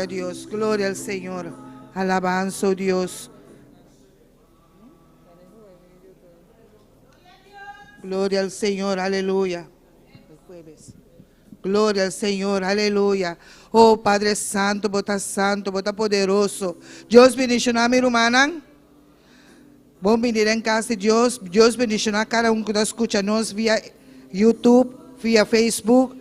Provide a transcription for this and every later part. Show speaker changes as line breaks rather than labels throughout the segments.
a Dios, gloria al Señor. Alabanza, oh Dios. Gloria al Señor, aleluya. El jueves. Gloria al Señor, aleluya. Oh Padre Santo, bota poderoso. Dios bendicionar a mi hermana. Bom venir em casa de Deus. Deus bendicionar cada um que nos escuta nos via YouTube, via Facebook.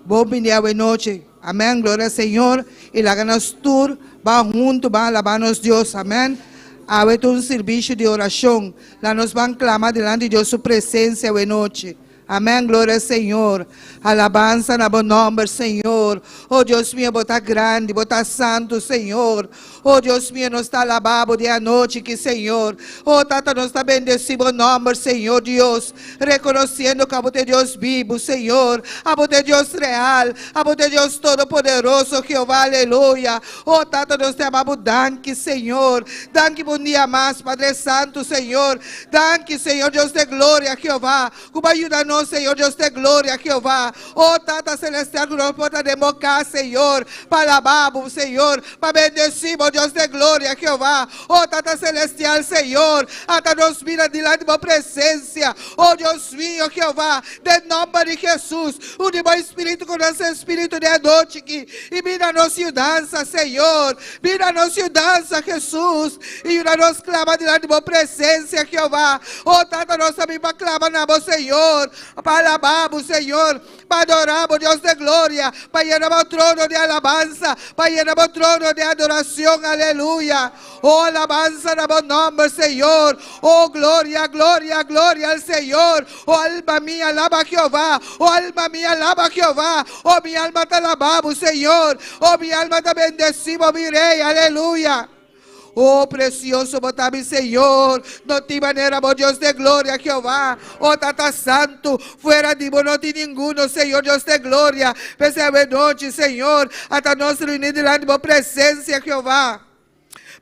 Bom venir a noite. Amém. Glória ao Senhor. E lá nos tour, vamos juntos, vamos alabar nos Deus. Amém. Há um serviço de oração. Lá nós vamos clamar delante de Deus sua presença a noite. Amém, glória ao Senhor. Alabança na bom nome, Senhor. Oh Deus mío, bota grande, bota santo, Senhor. Oh Deus mío, nos está alabado de a noite que, Senhor. Oh Tata, nos está bendecido o nome, Senhor Deus. Reconhecendo que a bote Deus vivo, Senhor. A bote Deus real. A bote Deus todo-poderoso, Jeová, aleluia. Oh Tata, nos te amamos, danke, Senhor. Danke por um dia mais, Padre Santo, Senhor. Danke, Senhor, Deus de glória, Jeová. Como ajuda-nos, Senhor, Deus de glória, Jeová. Oh, Tata Celestial, que nós podemos cá, Senhor, para alabar, Senhor, para bendecir, oh Deus de glória, Jeová. Oh, Tata Celestial, Senhor, até nos mira diante da presença, oh Deus mío, Jeová, de nome de Jesus, o bom Espírito com nosso Espírito de noite aqui, e mira a nossa dança, Senhor, mira a nossa dança, Jesus, e nós clama diante da presença, Jeová. Oh, Tata, nós também para clamar na voz, Senhor, para alabar, Senhor, para adorar, Deus de glória, para llenar o trono de alabanza, para llenar o trono de adoração, aleluia. Oh, alabanza na bom nome, Senhor. Oh, glória, glória, glória ao Senhor. Oh, alma minha, alaba a Jeová. Oh, alma minha, alaba a Jeová. Oh, minha alma te alabamos, Senhor. Oh, minha alma te bendecimos, mi rei, aleluia. Oh, precioso, botame, Senhor. No te maneira, oh Deus de glória, Jeová. Oh, Tata Santo, fuera de vos não tem ninguno, Senhor, Deus de glória. Percebe noite, Senhor, até nós reunir diante da presença, Jeová.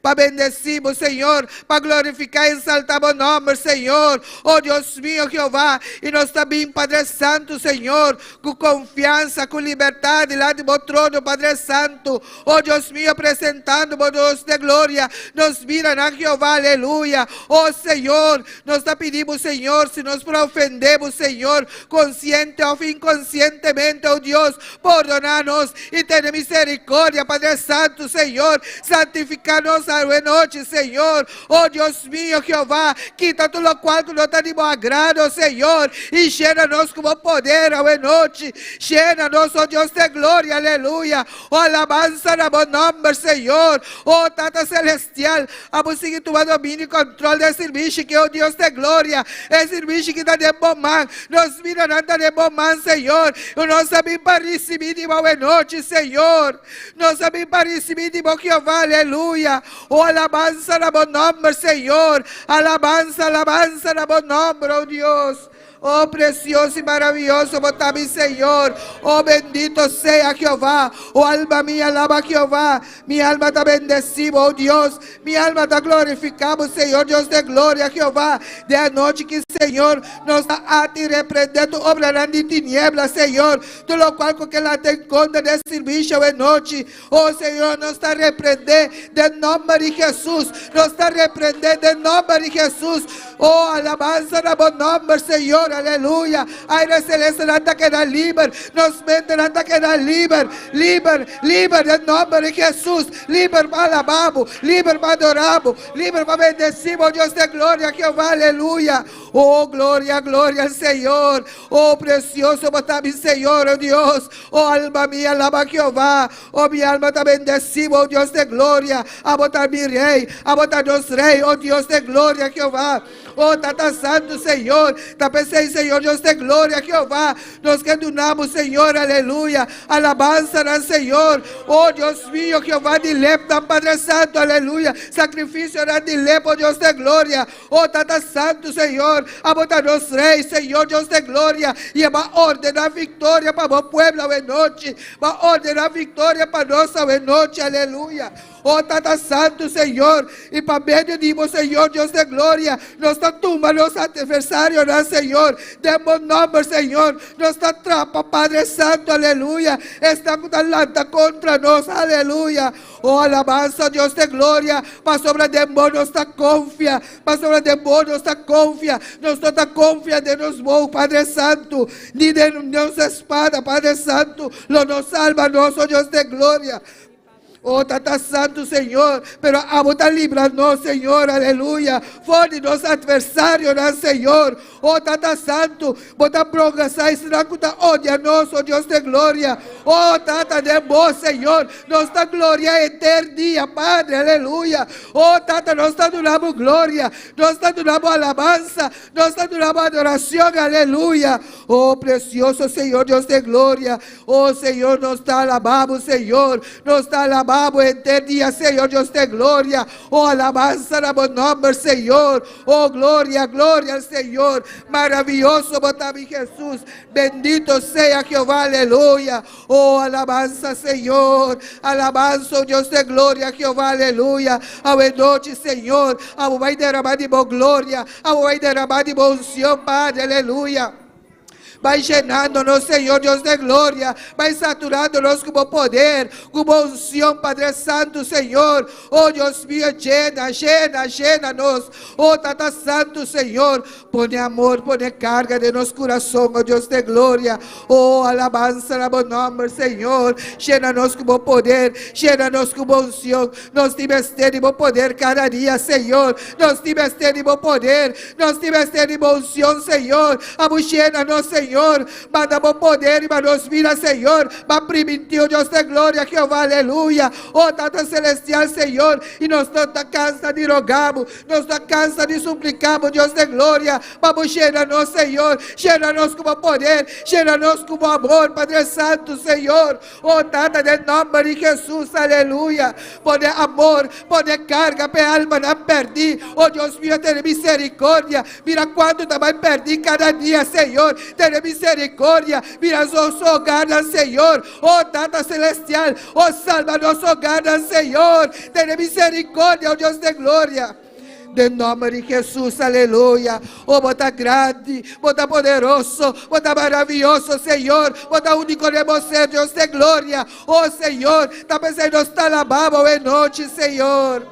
Para bendecimos, Senhor, para glorificar e exaltar o nome, Senhor. Oh Deus mío, Jeová, e nós também, Padre Santo, Senhor, com confiança, com liberdade, lá do trono, Padre Santo. Oh Deus mío, apresentando, oh Deus de glória, nos mira na Jeová, aleluia. Oh Senhor, nós te pedimos, Senhor, se nos ofendemos, Senhor, consciente ou inconscientemente, oh Deus, perdonar-nos e ter misericórdia, Padre Santo, Senhor, santificar-nos a noite, Senhor. Oh Deus mío, Jeová, quita tudo o qual que não está de bom agrado, Senhor, e cheira-nos com o poder a noite. Cheira-nos, oh Deus de glória, aleluia. Oh, alabança na bom nome, Senhor. Oh, Tata Celestial, vamos seguir tomando domínio e controle desse serviço que é o Deus de glória. Esse serviço que está de bom man, nos mira nada de bom man, Senhor. E nós sabemos para receber de boa noite, Senhor. Nós sabemos para receber de bom Jeová, aleluia. Oh, alabanza na bom nome, Senhor. Alabanza, alabanza na bom nome, oh Deus. Oh, precioso e maravilhoso, botame, Senhor. Oh, bendito seja Jeová. Oh, alma minha, alaba a Jeová. Minha alma está bendecida, oh Deus. Minha alma está glorificada, Senhor, Deus de glória, Jeová. De a noite que, Senhor, nos está a te repreendendo, obra de tinieblas, Senhor. Tudo qual que ela tem conta de serviço de noite. Oh, Senhor, nos está repreendendo de nome de Jesus. Nos está repreendendo de nome de Jesus. Oh, alabança na bom nome, Senhor. Aleluia. Aire celeste nada queda livre. Nos mente nada queda livre. Livre, livre em nome de Jesus. Livre para alabamos. Livre para adoramos. Livre para bendecimos. Deus de glória, Jeová. Aleluia. Oh, glória, glória ao Senhor. Oh, precioso, botame, Senhor, oh Deus. Oh, alma minha, alaba Jeová. Oh, minha alma está bendecida, oh Deus de glória. A botar mi rei. A botar Deus rei, oh Deus de glória, Jeová. Oh, Tata Santo, Senhor. Tá pensando, Senhor, Deus de glória, Jeová. Nós que adoramos, Senhor, aleluia. Alabança ao Senhor. Oh, Deus mío, Jeová de lepta, Padre Santo, aleluia. Sacrifício de lepo, oh Deus de glória. Oh, Tata Santo, Senhor. A botar nos reis, Senhor, Deus de glória. E vai ordenar vitória para o povo, a noite. Vai ordenar vitória para nós, a noite, aleluia. Oh, Tata Santo, Senhor. E para meio de vos, Senhor, Deus de glória. Nossa tumba, nosso adversário, né, Senhor. Demos nome, Senhor. Nossa trampa, Padre Santo, aleluia. Está contra nós, aleluia. Oh, alabança, Deus de glória. Para sobre demônio, nossa confia. Para sobre demônio, nossa confia. Nossa confia de nos bom, Padre Santo. Ni de nossa espada, Padre Santo. Lo nos salva, nosso Deus de glória. Oh, Tata Santo, Senhor, pero a botar livra-nos, Senhor, aleluia. Fone nosso adversário, né, Senhor. Oh, Tata Santo, bota progressar e será que está odia nós, oh Deus de glória. Oh, Tata de bom, Senhor, nossa glória eterna, Padre, aleluia. Oh, Tata, nós está dando glória, nós está dando alabança, nós está dando adoração, aleluia. Oh, precioso Senhor, Deus de glória. Oh, Senhor, nós está alabado, Senhor, nós está alabado. Eternia, Senhor, Deus de glória. Oh, alabança no bom nome, Senhor. Oh, glória, glória ao Senhor. Maravilhoso, botame Jesus. Bendito seja Jeová, aleluia. Oh, alabança, Senhor. Alabança, Deus de glória, Jeová, aleluia. Ao noite, Senhor. Ao vai derramar de boa glória. Ao vai derramar de boa unção, Padre, aleluia. Vai llenando-nos, Senhor, Deus de glória. Vai saturando-nos com o poder, com a unção, Padre Santo, Senhor. Oh, Deus mío, llena-nos. Oh, Tata Santo, Senhor. Põe amor, põe carga de nosso coração, oh Deus de glória. Oh, alabança no bom nome, Senhor. Llena-nos com o poder, llena-nos com a unção. Nós tivemos o poder cada dia, Senhor. Nós tivemos o poder, nós tivemos a unção, Senhor. Llena-nos, Senhor. Manda bom poder e nos vira, Senhor. Va permitir, Deus de glória, Jeová, aleluia. Oh, Tata Celestial, Senhor. E nós não está cansa de rogamos, nós está cansa de suplicamos, Deus de glória. Vamos llena-nos, Senhor. Llena-nos com o poder, llena-nos com o amor, Padre Santo, Senhor. Oh, Tata, de nome de Jesus, aleluia. Pone amor, pone carga, pe alma não perdi. Oh, Deus mío, tem misericórdia. Mira quanto também perdi cada dia, Senhor. Tem misericórdia, mira nosso hogar, Senhor. Oh, Tata Celestial, oh, salva nosso hogar, Senhor. Tem misericórdia, oh Deus de glória. De nome de Jesus, aleluia. Oh, bota grande, bota poderoso, bota maravilhoso, Senhor. Bota único de você, Deus de glória. Oh, Senhor, também se nos está alabado em noite, Senhor.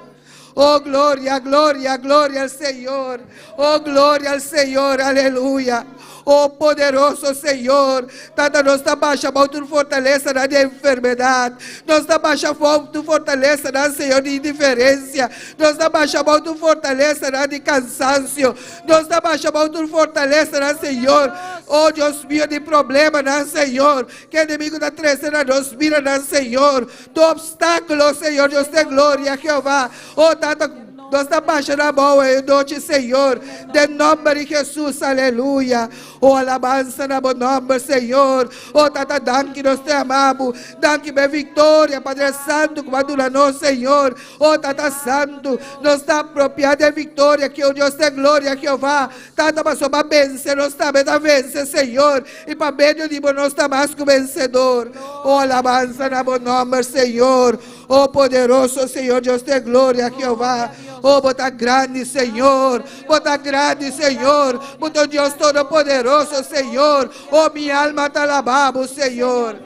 Oh, glória, glória, glória ao Senhor. Oh, glória ao Senhor, aleluia. Oh, poderoso Senhor, Tata, nós está baixa mão tu fortaleza na enfermidade, nós está baixa mão tu fortaleza na, Senhor, de indiferença, nós está baixa mão tu fortaleza na de cansaço, nós está baixa mão tu fortaleza na, Senhor, oh Deus mío, de problema na, Senhor, que o inimigo da terceira nos mira na, Senhor, do obstáculo, Senhor, Deus de glória, Jeová, oh Tata, nós estamos baixando a mão em noite, Senhor, de nome de Jesus, aleluia. Oh, alabança no bom nome, Senhor. Oh, Tata, danke, nós te amamos. Danke, minha vitória, Padre Santo, comandura nós, Senhor. Oh, Tata Santo, nós estamos apropriados de vitória, que o Deus de glória, Jeová. Tata, mas para vencer, nós também a vencer, Senhor. E para meio de nós estamos mais que vencedor. Oh, alabança no bom nome, Senhor. Oh, poderoso Senhor, Deus de glória, Jeová. Oh, bota grande, Senhor. Bota grande, Senhor. Bota Deus todo-poderoso, Senhor. Oh, minha alma te alabamos, Senhor.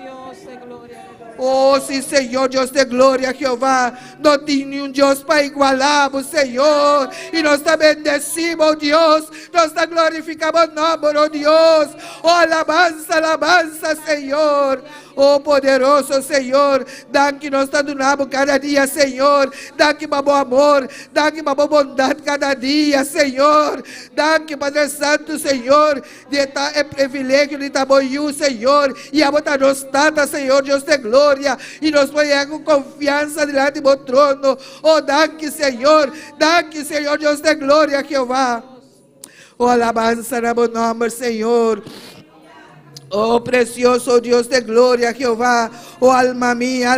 Oh, sim, Senhor, Deus de glória, Jeová. Não tem nenhum Deus para igualarmos, Senhor. E nós te bendecimos, oh Deus. Nós te glorificamos o nome, oh Deus. Oh, alabança, alabança, Senhor. Oh, poderoso Senhor, dá-que nós está dando cada dia, Senhor. Dá-que para bom amor, dá-que para boa bondade cada dia, Senhor. Dá-que, Padre Santo, Senhor, de estar é privilégio de estar bom, Senhor. E a botar nos tata, Senhor, Deus de glória. E nós podemos com confiança diante do trono. Oh, dá-que, Senhor, Deus de glória, Jeová. Oh, alabança no bom nome, Senhor. Oh precioso Dios de gloria, Jehová. Oh alma mía,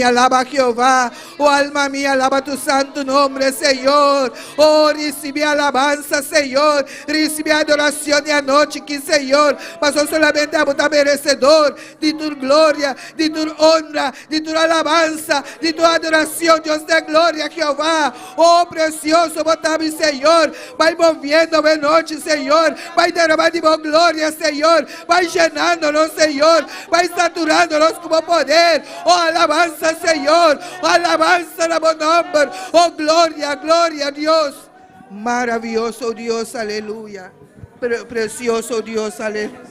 alaba a Jehová. Oh alma mía, alaba tu santo nombre, Señor. Oh, recibe alabanza, Señor. Recibe adoración de anoche, que Señor pasó solamente a votar merecedor de tu gloria, de tu honra, de tu alabanza, de tu adoración, Dios de gloria, Jehová. Oh precioso, votar mi Señor. Vai moviendo de noche, Señor. Vai derramando de gloria, Señor. Vai llenándonos, Señor. Vai saturándonos como poder. Oh, alabanza, Señor. Oh, alabanza a buen nombre. Oh, gloria, gloria, Dios. Maravilloso Dios, aleluya. Precioso Dios, aleluya.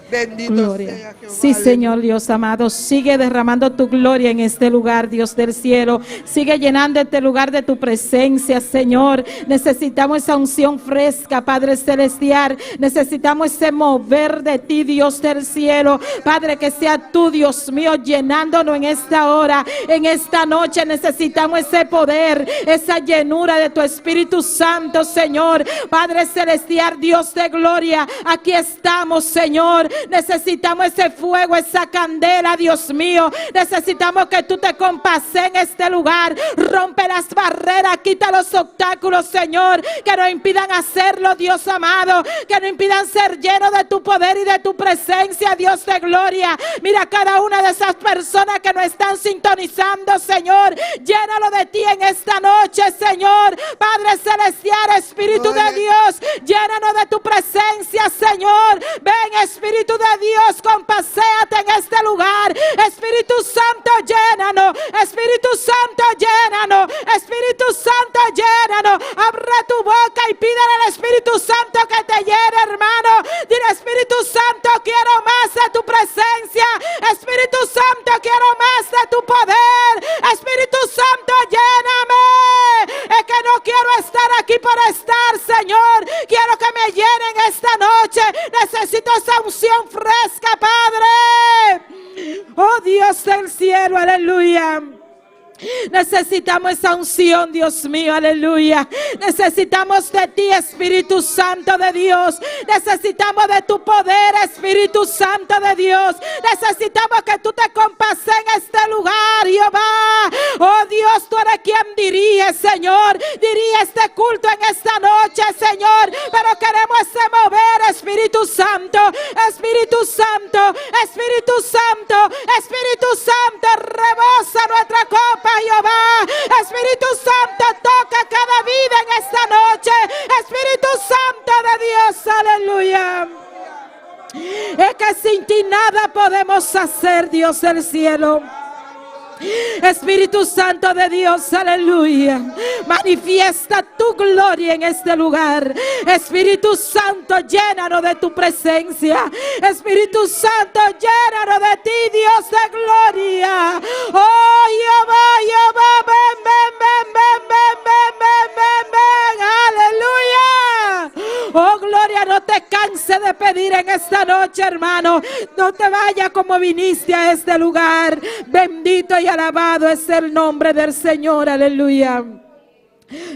Bendito
Gloria.
sea Jehová.
Sí, Señor Dios amado, sigue derramando tu gloria en este lugar, Dios del cielo. Sigue llenando este lugar de tu presencia, Señor. Necesitamos esa unción fresca, Padre celestial. Necesitamos ese mover de ti, Dios del cielo. Padre, que sea tú, Dios mío, llenándonos en esta hora, en esta noche. Necesitamos ese poder, esa llenura de tu Espíritu Santo, Señor. Padre celestial, Dios de gloria, aquí estamos, Señor. Necesitamos ese fuego, esa candela, Dios mío. Necesitamos que tú te compases en este lugar. Rompe las barreras, quita los obstáculos, Señor, que nos impidan hacerlo, Dios amado. Que nos impidan ser llenos de tu poder y de tu presencia, Dios de gloria. Mira cada una de esas personas que nos están sintonizando, Señor. Llénalo de ti en esta noche, Señor. Padre celestial, Espíritu de Dios, llénanos de tu presencia, Señor. Ven, Espíritu de Dios, compaséate en este lugar. Espíritu Santo, llénanos. Espíritu Santo, llénanos. Espíritu Santo, llénanos. Abre tu boca y pídele al Espíritu Santo que te llene, hermano. Dile: Espíritu Santo, quiero más de tu presencia. Espíritu Santo, quiero más de tu poder. Espíritu Santo, lléname. Es que no quiero estar aquí por estar, Señor. Quiero que me llenen esta noche. Necesito esa unción fresca, Padre. Oh Dios del cielo, aleluya. Necesitamos esa unción, Dios mío, aleluya. Necesitamos de ti, Espíritu Santo de Dios. Necesitamos de tu poder, Espíritu Santo de Dios. Necesitamos que tú te compases en este lugar, Jehová. Oh Dios, tú eres quien dirige, Señor. Dirige este culto en esta noche, Señor. Pero queremos ese mover, Espíritu Santo. Espíritu Santo, Espíritu Santo, Espíritu Santo, rebosa nuestra copa, Jehová. Espíritu Santo, toca cada vida en esta noche. Espíritu Santo de Dios, aleluya. Es que sin ti nada podemos hacer, Dios del cielo. Espíritu Santo de Dios, aleluya. Manifiesta tu gloria en este lugar. Espíritu Santo, llénanos de tu presencia. Espíritu Santo, llénanos de ti, Dios de gloria. Oh Jehová, Jehová, ven, ven, ven, ven, ven, ven, ven, ven, ven, aleluya. Oh gloria, no te canses de pedir en esta noche, hermano. No te vayas como viniste a este lugar. Bendito y alabado es el nombre del Señor, aleluya.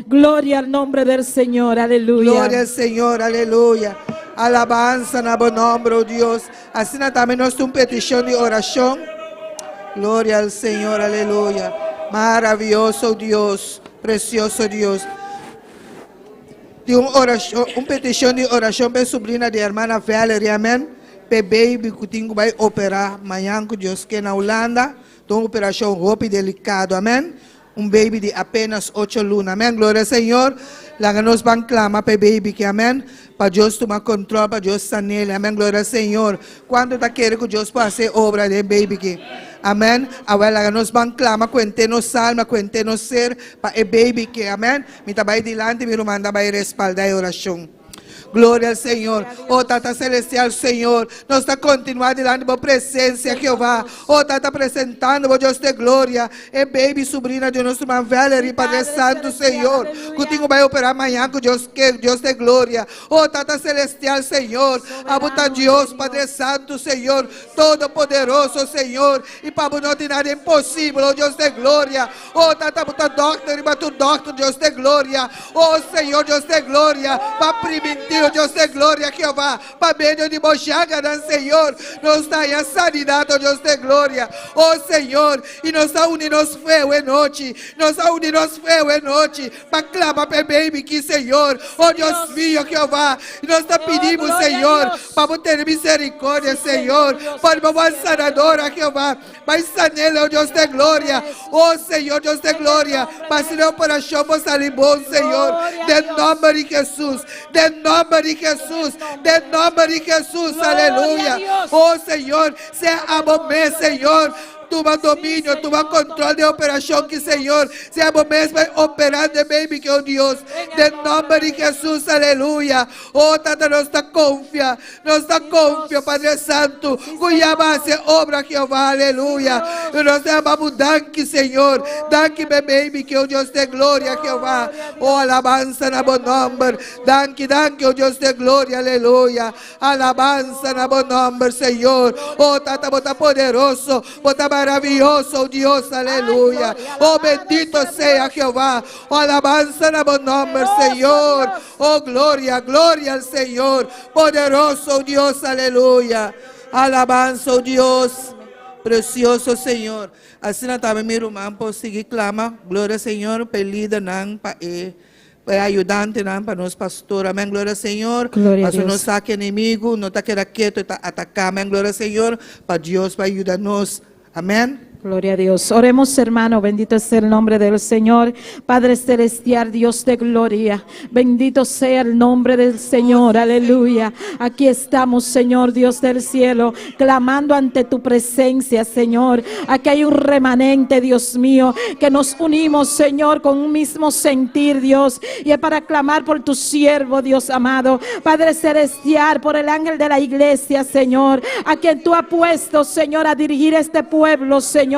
Gloria al nombre del Señor, aleluya.
Gloria al Señor, aleluya. Alabanza en buen nombre, oh Dios. Así también nos da una petición de oración. Gloria al Señor, aleluya. Maravilloso Dios, precioso Dios. De una petición de oración para sobrina de hermana Valerie, amén. Para baby que tengo que operar mañana, que Dios que na Holanda. Uma operação rápida e delicada, amém? Baby de apenas 8 lunas, amém? Glória ao Senhor. Lá nós vamos clamar para o baby, que amém? Para Deus tomar controle, para Deus estar nele, amém? Glória ao Senhor. Quando está querendo que Deus possa fazer obra de baby, que amém? Agora nós vamos clamar, cuentemos salma, cuentemos ser para o baby, que amém? Me está bem dilante, me manda vai respaldar a oração. Glória ao Senhor. Oh, Tata Celestial, Senhor. Nós está continuando delante da presença, Jeová. Oh, Tata apresentando, oh Deus de glória. E baby, sobrinha de nosso irmão Valerie, Padre Santo, Senhor. Cutinho vai operar amanhã com Deus, que Deus de glória. Oh, Tata Celestial, Senhor. Abuta Deus, Padre Santo, Senhor. Todo poderoso, Senhor. E para não ter nada impossível, oh Deus de glória. Oh, Tata Buta Doctor, e Batu Doctor, Deus de glória. Oh, Senhor, Deus de glória. Para primitir, Deus de glória, Jeová. Para meio de Bochaga, Senhor. Nos dá a sanidade, oh Deus de glória. Oh, Senhor. E nos dá unidos fé em noite. Nos dá unidos fé em noite. Para clamar para baby que, Senhor. Oh, Deus mío, Jeová. E nós te pedimos, Senhor, para ter misericórdia, Senhor. Para uma sanadora, Jeová. Mas sanela, oh Deus de glória. Oh, Senhor, Deus de glória. Mas se não para show, vos sair bom, Senhor. De nome de Jesus. De nome de Jesus. De nome de Jesus. Aleluia. Oh, Senhor, se amame, Senhor. Toma domínio, toma controle de operação que, Senhor, se a mesmo operando de baby que, oh Deus, de nome de Jesus, aleluia. Oh, Tata, nos dá confia, Padre Santo, cuya base obra, Jeová, aleluia. E nós amamos, danke, Senhor, danke, baby, que, oh Deus de glória, Jeová. Oh, alabanza na bom nome, danke, oh Deus de glória, aleluia. Alabanza na bom nome, Senhor. Oh, Tata, bota poderoso, bota maravilloso, Dios, aleluya. Oh, bendito sea Jehová. Oh, alabanza en el nombre, Señor. Oh, gloria, gloria al Señor. Poderoso Dios, aleluya. Alabanza, oh Dios. Precioso Señor. Assim também meu irmão pode seguir clama. Glória ao Senhor. Pelida não para ayudante não para nós pastor. Amém. Glória ao Senhor.
Glória a
Mas não
Deus.
saque inimigo, não está queda quieto, está atacar. Amém. Glória ao Senhor. Para Deus para ayudarnos. Amén.
Gloria a Dios. Oremos, hermano. Bendito es el nombre del Señor. Padre celestial, Dios de gloria. Bendito sea el nombre del Señor. Aleluya. Aquí estamos, Señor, Dios del cielo, clamando ante tu presencia, Señor. Aquí hay un remanente, Dios mío, que nos unimos, Señor, con un mismo sentir, Dios. Y es para clamar por tu siervo, Dios amado. Padre celestial, por el ángel de la iglesia, Señor, a quien tú has puesto, Señor, a dirigir este pueblo, Señor.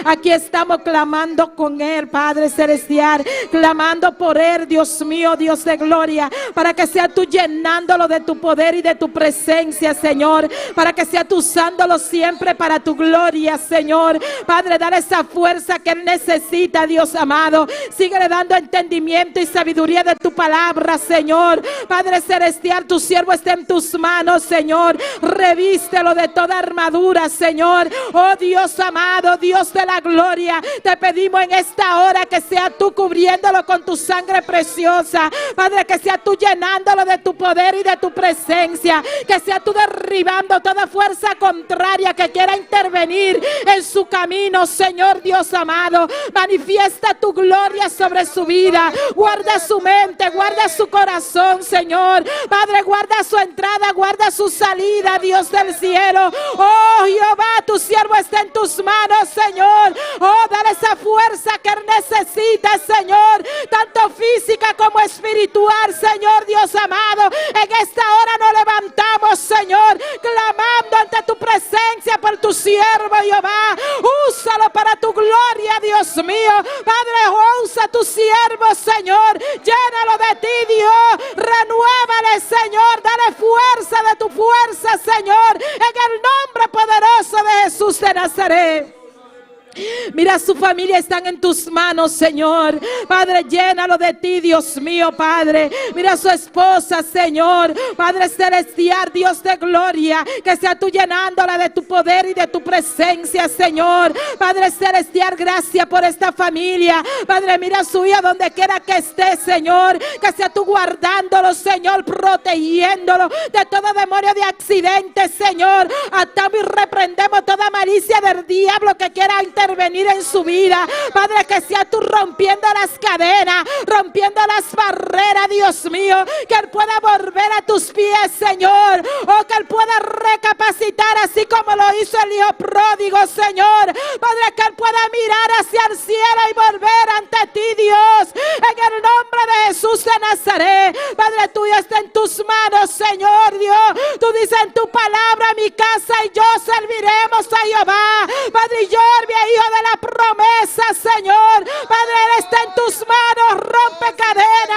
Aquí estamos clamando con él, Padre celestial, clamando por él, Dios mío, Dios de gloria, para que sea tú llenándolo de tu poder y de tu presencia, Señor, para que sea tú usándolo siempre para tu gloria, Señor. Padre, dale esa fuerza que él necesita, Dios amado. Síguele dando entendimiento y sabiduría de tu palabra, Señor. Padre celestial, tu siervo está en tus manos, Señor. Revístelo de toda armadura, Señor. Oh Dios amado, Dios de la gloria, te pedimos en esta hora que sea tú cubriéndolo con tu sangre preciosa, Padre, que sea tú llenándolo de tu poder y de tu presencia, que sea tú derribando toda fuerza contraria que quiera intervenir en su camino, Señor Dios amado. Manifiesta tu gloria sobre su vida, guarda su mente, guarda su corazón, Señor. Padre, guarda su entrada, guarda su salida, Dios del cielo. Oh Jehová, tu siervo está en tus manos, Señor. Oh, dale esa fuerza que él necesita, Señor, tanto física como espiritual, Señor Dios amado. En esta hora nos levantamos, Señor, clamando ante tu presencia por tu siervo, Jehová. Úsalo para tu gloria, Dios mío. Padre, usa tu siervo, Señor. Llénalo de ti, Dios. Renuévale, Señor. Dale fuerza de tu fuerza, Señor. En el nombre poderoso de Jesús de Nazaret. Mira, su familia están en tus manos, Señor. Padre, llénalo de ti, Dios mío, Padre. Mira su esposa, Señor. Padre celestial, Dios de gloria, que sea tú llenándola de tu poder y de tu presencia, Señor. Padre celestial, gracias por esta familia. Padre, mira a su hija donde quiera que esté, Señor. Que sea tú guardándolo, Señor, protegiéndolo de todo demonio de accidentes, Señor. Atamos y reprendemos toda malicia del diablo que quiera intervenir en su vida. Padre, que sea tú rompiendo las cadenas, rompiendo las barreras, Dios mío, que él pueda volver a tus pies, Señor. O que él pueda recapacitar así como lo hizo el hijo pródigo, Señor. Padre, que él pueda mirar hacia el cielo y volver ante ti, Dios, en el nombre de Jesús de Nazaret. Padre, tuyo está en tus manos, Señor Dios. Tú dices en tu palabra, mi casa y yo serviremos a Jehová. Padre, y yo, mi hijo de la promesa, Señor. Padre, él está en tus manos, rompe cadenas,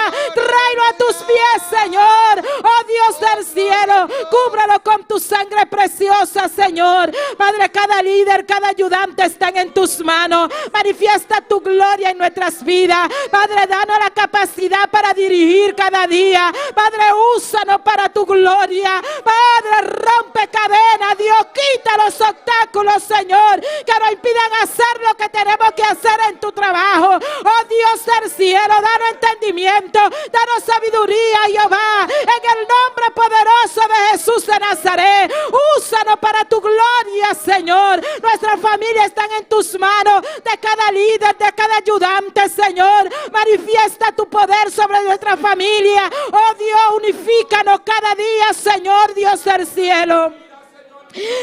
Señor. Oh Dios del cielo, cúbrelo con tu sangre preciosa, Señor. Padre, cada líder, cada ayudante están en tus manos. Manifiesta tu gloria en nuestras vidas. Padre, danos la capacidad para dirigir cada día. Padre, úsanos para tu gloria. Padre, rompe cadenas, Dios, quita los obstáculos, Señor, que nos impidan hacer lo que tenemos que hacer en tu trabajo. Oh Dios del cielo, danos entendimiento, danos sabiduría, Jehová, en el nombre poderoso de Jesús de Nazaret. Úsanos para tu gloria, Señor. Nuestras familias están en tus manos, de cada líder, de cada ayudante, Señor. Manifiesta tu poder sobre nuestra familia. Oh Dios, unifícanos cada día, Señor, Dios del cielo.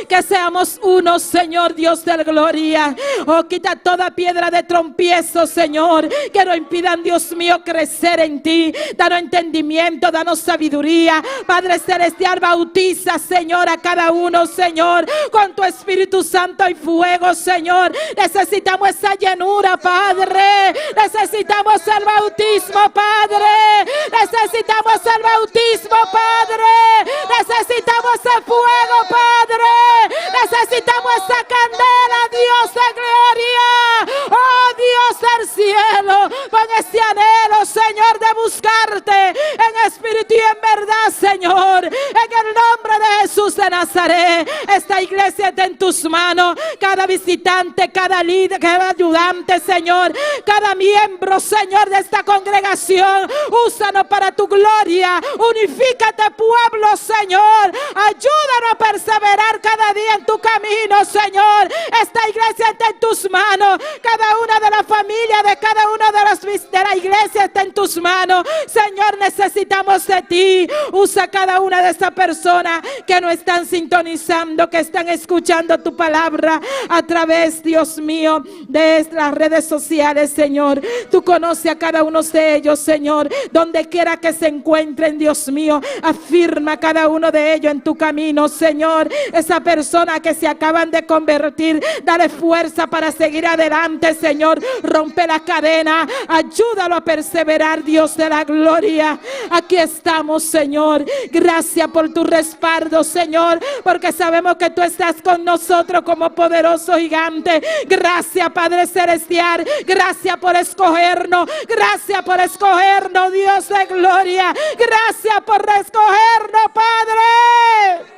Que seamos uno, Señor Dios de la gloria. Oh, quita toda piedra de trompiezo, Señor, que nos impidan, Dios mío, crecer en ti. Danos entendimiento, danos sabiduría. Padre celestial, bautiza, Señor, a cada uno, Señor, con tu Espíritu Santo y fuego, Señor. Necesitamos esa llenura, Padre. Necesitamos el bautismo, Padre. Necesitamos el bautismo, Padre. Necesitamos el fuego, Padre. Necesitamos esa candela, Dios de gloria. Oh Dios del cielo, con ese anhelo, Señor, de buscarte en espíritu y en verdad, Señor, en el nombre de Jesús de Nazaret. Esta iglesia está en tus manos. Cada visitante, cada líder, cada ayudante, Señor, cada miembro, Señor, de esta congregación, úsanos para tu gloria. Unifícate, pueblo, Señor. Ayúdanos a perseverar cada día en tu camino, Señor. Esta iglesia está en tus manos. Cada una de las familias de cada uno de la iglesia está en tus manos. Señor, necesitamos de ti. Usa cada una de esas personas que no están sintonizando, que están escuchando tu palabra a través, Dios mío, de las redes sociales, Señor. Tú conoces a cada uno de ellos, Señor. Donde quiera que se encuentren, Dios mío, afirma a cada uno de ellos en tu camino, Señor. Esa persona que se acaban de convertir, dale fuerza para seguir adelante, Señor. Rompe la cadena, ayúdalo a perseverar, Dios de la gloria. Aquí estamos, Señor. Gracias por tu respaldo, Señor, porque sabemos que tú estás con nosotros como poderoso gigante. Gracias, Padre celestial. Gracias por escogernos. Gracias por escogernos, Dios de gloria. Gracias por escogernos, Padre.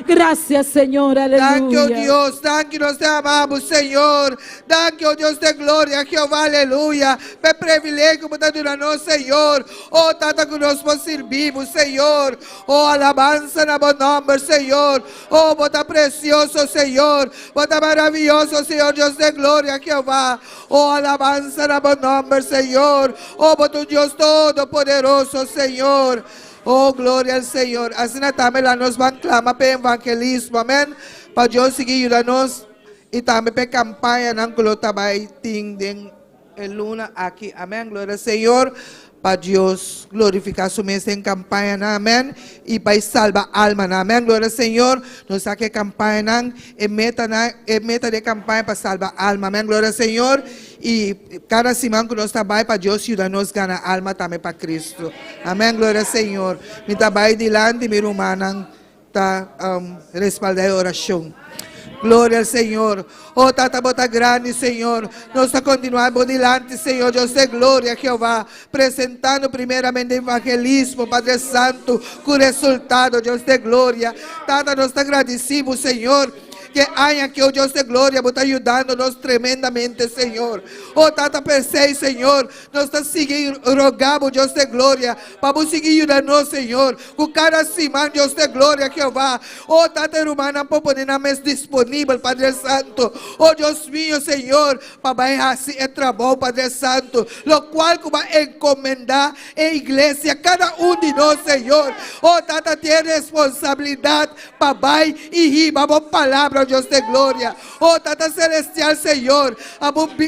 Gracias, Señor, aleluya.
Thank you, Dios, thank you, nos te amamos, Señor. Thank you, Dios de gloria, Jehová, aleluia. É privilégio que está nós, Senhor. Oh, tanta que nós podemos servir, Senhor. Oh, alabança na bom nome, Senhor. Oh, bota precioso, Senhor. Bota maravilhoso, Senhor, Deus de glória, Jehová. Oh, alabança na bom nome, Senhor. Oh, bota Deus todo poderoso, Senhor. Oh, glória ao Senhor. Assim também lá nós vamos clamar para evangelismo, amém? Para Deus seguir ajudando-nos e também para a campanha não colocar vai ting luna aqui, amém? Glória ao Senhor. Para Deus glorificar su mesa en campaña, amén, y para salvar alma, amén, gloria al Señor. Nos saque campaña, meta de campaña para salvar alma, amén, gloria al Señor. Y cada semana que nos trabaja para Dios ayudarnos a ganar alma también para Cristo, amén, gloria al Señor. Mi trabajo delante, mi hermana está respaldada de oración. Glória ao Senhor. Oh, tata bota grande, Senhor. Nós continuamos adiante, Senhor. Deus de glória, Jeová. Apresentando primeiramente evangelismo, Padre Santo, com resultado, Deus de glória. Tata, nós agradecemos, Senhor. Que haya que o Dios de gloria está ayudándonos tremendamente, Señor. Oh, tata pensei, Señor, nos está seguindo, rogamos, Dios de gloria, para seguir ayudándonos, Señor, con cada semana, Dios de gloria, Jehová. Oh, tata hermana, para ponernos disponível, Padre Santo. Oh, Dios mío, Señor, para así el trabajo, Padre Santo, lo cual como encomendar en iglesia, cada uno de nosotros, Señor. Oh, tata tiene responsabilidad, para ir y vamos palabra, palabra, Dios de gloria. Oh, Tata Celestial, Senhor,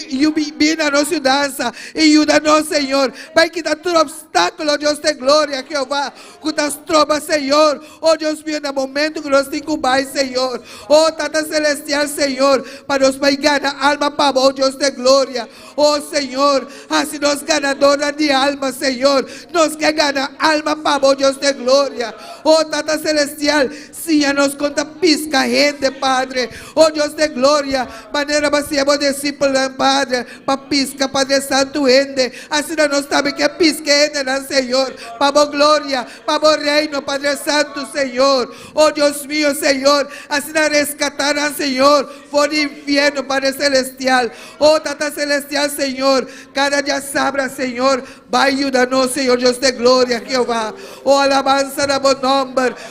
ilumina-nos e dança, e ajuda-nos, Senhor. Vai quitar todo obstáculo, Deus de glória, Jeová, com as tropas, Senhor. Oh, Deus mío, no momento que nós incubais, Senhor. Oh, Tata Celestial, Senhor, para nos vai ganhar alma para vós, Deus de glória. Oh, Senhor, assim nós ganadora de alma, Senhor. Nós que ganhar alma para vós, Deus de glória. Oh, Tata Celestial, nos conta pisca gente, Padre. Oh, Deus de glória, maneira vazia, vou discípulo, Padre, para pisca, Padre Santo, gente. Assim nós sabemos que pisca gente, né, Senhor, para a glória, para o reino, Padre Santo, Senhor. Oh, Deus mío, Senhor, assim rescatará, Senhor, for do inferno, Padre Celestial. Oh, Tata Celestial, Senhor, cada dia sabra, Senhor, vai ajudar-nos, Senhor, Deus de glória, Jeová. Oh, alabança na bom nome.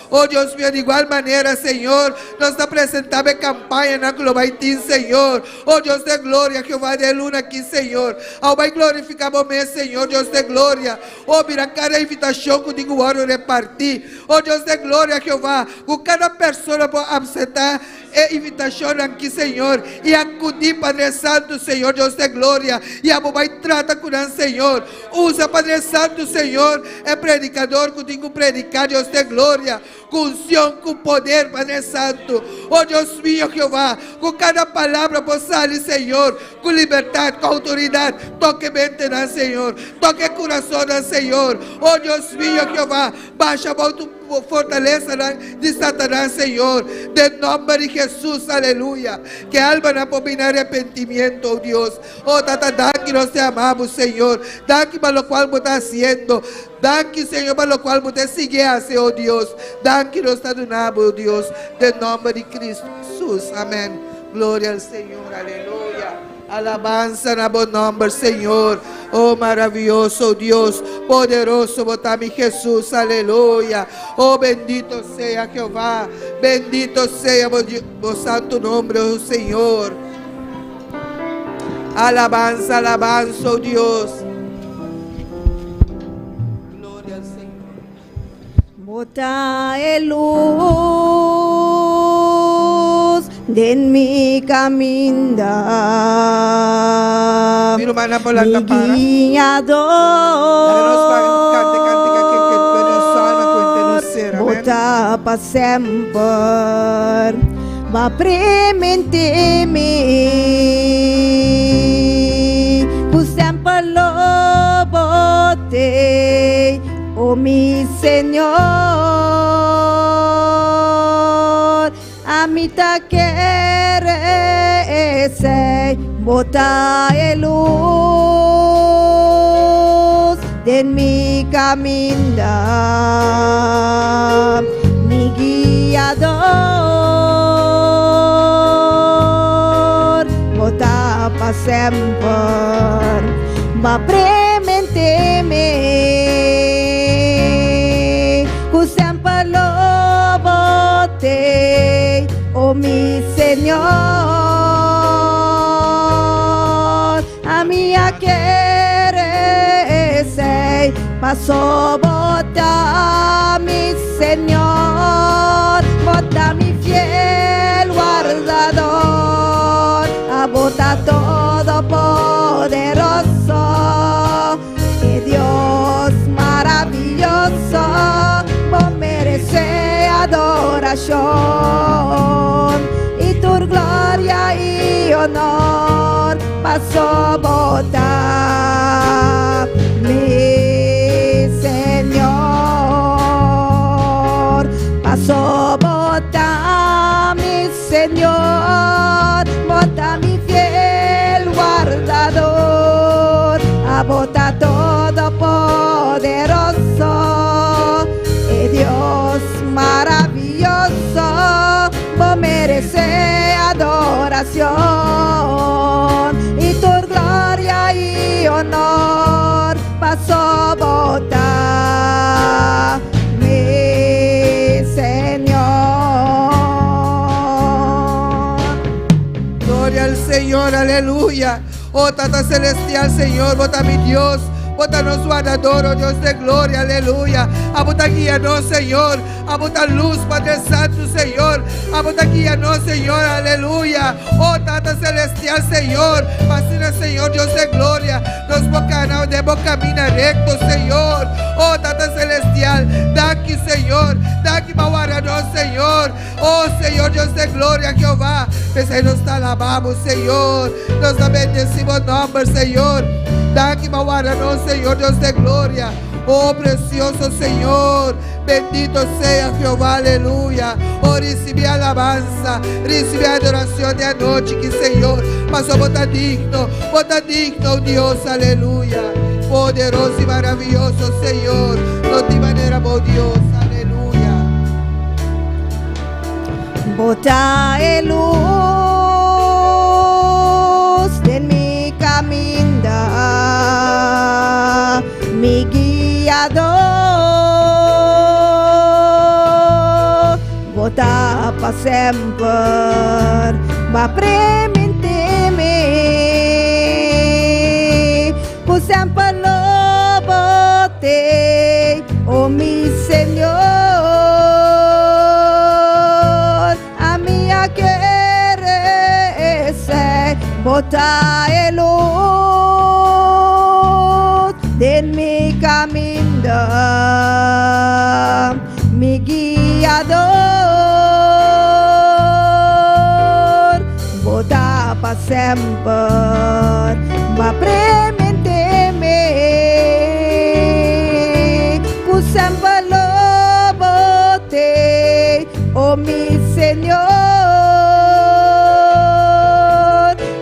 Oh, Deus mío, de igual maneira, Senhor, nós apresentamos a campanha na Globaitim, Senhor. Oh, Deus de glória, Jeová de luna aqui, Senhor. Oh, vai glorificar o meu Senhor, Deus de glória. Oh, mira cada invitação que digo oro repartir. Oh, Deus de glória, Jeová, com cada pessoa para aceitar a invitação aqui, Senhor, e acudir, Padre Santo, Senhor, Deus de glória. E a vai trata com o Senhor. Usa, Padre Santo, Senhor, é predicador que digo predicar, Deus de glória, com unção, com poder, Padre Santo. Oh, Deus mío, Jeová, com cada palavra sair, Senhor, com liberdade, com autoridade. Toque mente, né, Senhor, toque coração, né, Senhor. Oh, Deus mío, Jeová, baixa a fortaleza de Satanás, Senhor, de nome de Jesus, aleluia. Que alma não pode arrependimento, oh Deus. Oh, Tata, daqui nós te amamos, Senhor. Daqui para lo cual você está haciendo. Daqui, Senhor, para lo cual você sigue a hacer, oh Deus. Daqui nós te adoramos, oh Deus, de nome de Cristo Jesus, amém. Glória ao Senhor, aleluia. Alabanza na bom nome, Senhor. Oh, maravilhoso Deus, poderoso, botar mi Jesús, aleluya. Oh, bendito sea Jehová, bendito sea o santo nombre, oh Senhor. Alabanza, alabanza, oh Deus. Glória ao Senhor.
Bota luz en mi caminda,
Mi hermana Polanca, para.
mi guiador, bota pa sempre, va prementemi, tu sempre lo bote, oh mi Señor. A mí te quiere ser, bota luz en mi caminda, mi guiador, bota pa sempre, va prementemi, que sempre lo bote, oh mi Señor. A mí quiere ser, paso bota mi Señor, bota mi fiel guardador, a bota todopoderoso, que Dios maravilloso, vos merece adoración, y tu gloria y honor, paso bota mi Señor, paso bota mi Señor, bota mi fiel guardador, a bota todopoderoso, Dios maravilloso, vos merece adoración, y tu gloria y honor, paso bota mi Señor.
Gloria al Señor, aleluya. Oh, Tata Celestial, Señor, bota mi Dios. Bota nos guardador, oh Dios de gloria, aleluya. Bota guíanos, Señor. Bota luz, Padre Santo, Señor. Bota guíanos, Señor, aleluya. Oh Tata Celestial, Señor. Fascina, Señor, Dios de gloria. Nos boca, debo caminar recto, Señor. Oh Tata Celestial, daqui, Señor. Daqui, Mauaranos, Señor. Oh Señor, Dios de gloria, Jehová. Pues ahí nos alabamos, Señor. Nos bendecimos nombre, Señor. Daqui, Mauaranos, Señor, Dios de gloria. Oh precioso Señor, bendito sea Jehová, aleluya. Oh, recibe alabanza, recibe adoración de anoche, que Señor, pasó bota digno, oh Dios, aleluya. Poderoso y maravilloso Señor, no de manera, oh Dios, aleluya.
Bota luz en mi camino, mi guiador. Bota para sempre, va premente, por sempre lo botei, oh mi Señor. A minha querer sei, bota luz en mi camino, mi guiador. Bota para sempre, va premente, por sempre lo botei, oh mi Señor.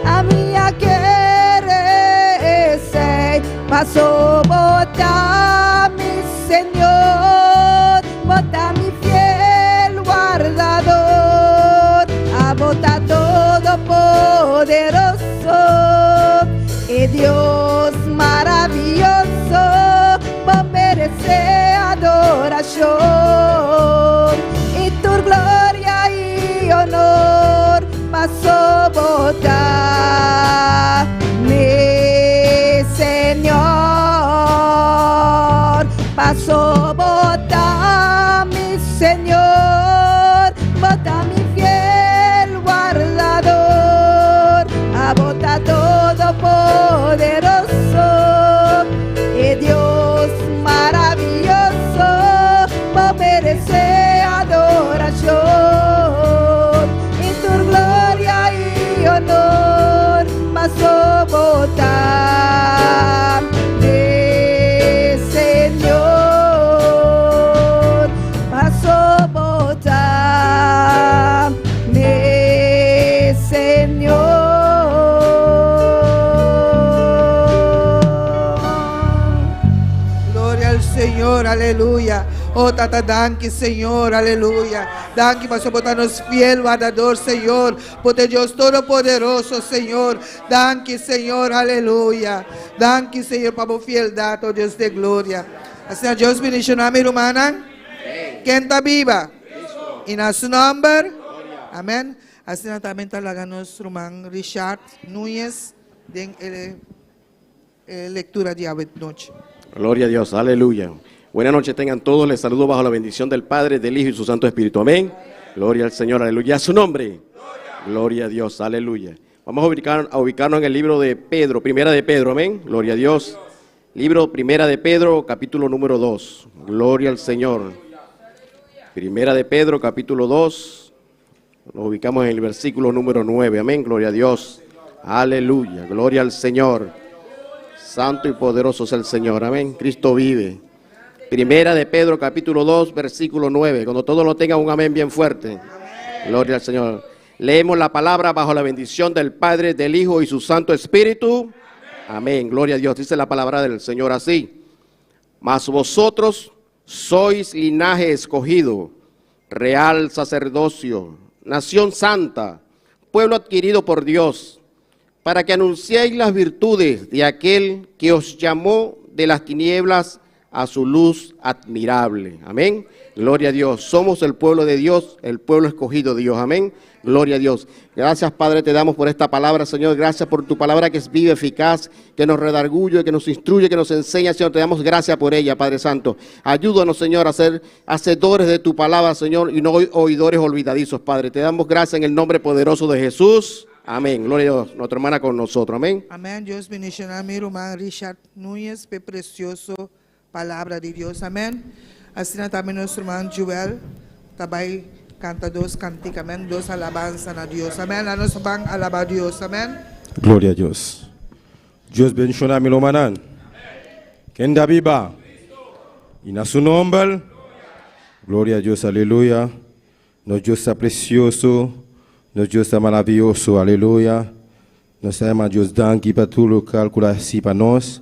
A minha querer sei, passou botar mi Señor, botar mi fiel guardador, a botar todo poderoso, e Dios maravilloso, va merecer adoración, y tu gloria y honor, passou botar mi Señor, passou botar mi Señor, botar mi fiel guardador, a botar todo poderoso, y Dios maravilloso, va merecer adoración, y tu gloria y honor, passou botar mi Señor, passou botar mi Señor.
Gloria al Señor, aleluya. Oh, tata, danke, Señor, aleluya. Danke, pasó botarnos fiel guardador, Señor. Porque Dios Todopoderoso, Señor. Danke, Señor, aleluya. Danke, Señor, para tu fieldad, oh Dios de gloria. Así Dios bendicionó a mi hermana. ¿Quién está viva? En su nombre. Amén. Así también talaga nuestro hermano Richard Núñez de lectura de esta noche.
Gloria a Dios, aleluya. Buenas noches tengan todos, les saludo bajo la bendición del Padre, del Hijo y su Santo Espíritu, amén. Gloria al Señor, aleluya. A su nombre, gloria a Dios, aleluya. Vamos a ubicarnos en el libro de Pedro, primera de Pedro, amén. Gloria a Dios. Libro primera de Pedro, capítulo número 2. Gloria al Señor. Primera de Pedro, capítulo 2. Nos ubicamos en el versículo número 9, amén. Gloria a Dios, aleluya. Gloria al Señor. Santo y poderoso es el Señor, amén. Cristo vive. Primera de Pedro, capítulo 2, versículo 9. Cuando todos lo tengan, un amén bien fuerte. Gloria al Señor. Leemos la palabra bajo la bendición del Padre, del Hijo y su Santo Espíritu. Amén. Gloria a Dios. Dice la palabra del Señor así. Mas vosotros sois linaje escogido, real sacerdocio, nación santa, pueblo adquirido por Dios, para que anunciéis las virtudes de aquel que os llamó de las tinieblas a su luz admirable. Amén. Gloria a Dios. Somos el pueblo de Dios, el pueblo escogido de Dios. Amén. Gloria a Dios. Gracias, Padre, te damos por esta palabra, Señor. Gracias por tu palabra que es viva, eficaz, que nos redarguye, que nos instruye, que nos enseña, Señor. Te damos gracias por ella, Padre Santo. Ayúdanos, Señor, a ser hacedores de tu palabra, Señor, y no oidores olvidadizos, Padre. Te damos gracias en el nombre poderoso de Jesús. Amén. Gloria a Dios. Nuestra hermana con nosotros. Amén.
Amén. Dios bendiga a mi hermano Richard Núñez, pe precioso palabra de Dios. Amén. Así también nuestro hermano Joel, también canta dos canticas, amén, dos alabanzas a Dios. Amén. A nosotros van a alabar a Dios. Amén.
Gloria a Dios. Dios bendiga a mi hermano. Kenda viva. Y en su nombre. Gloria a Dios. Aleluya. Nuestro Dios está precioso. Nuestro Dios está maravilloso. Aleluya. Nós temos Deus danke para todo local que assim para nós.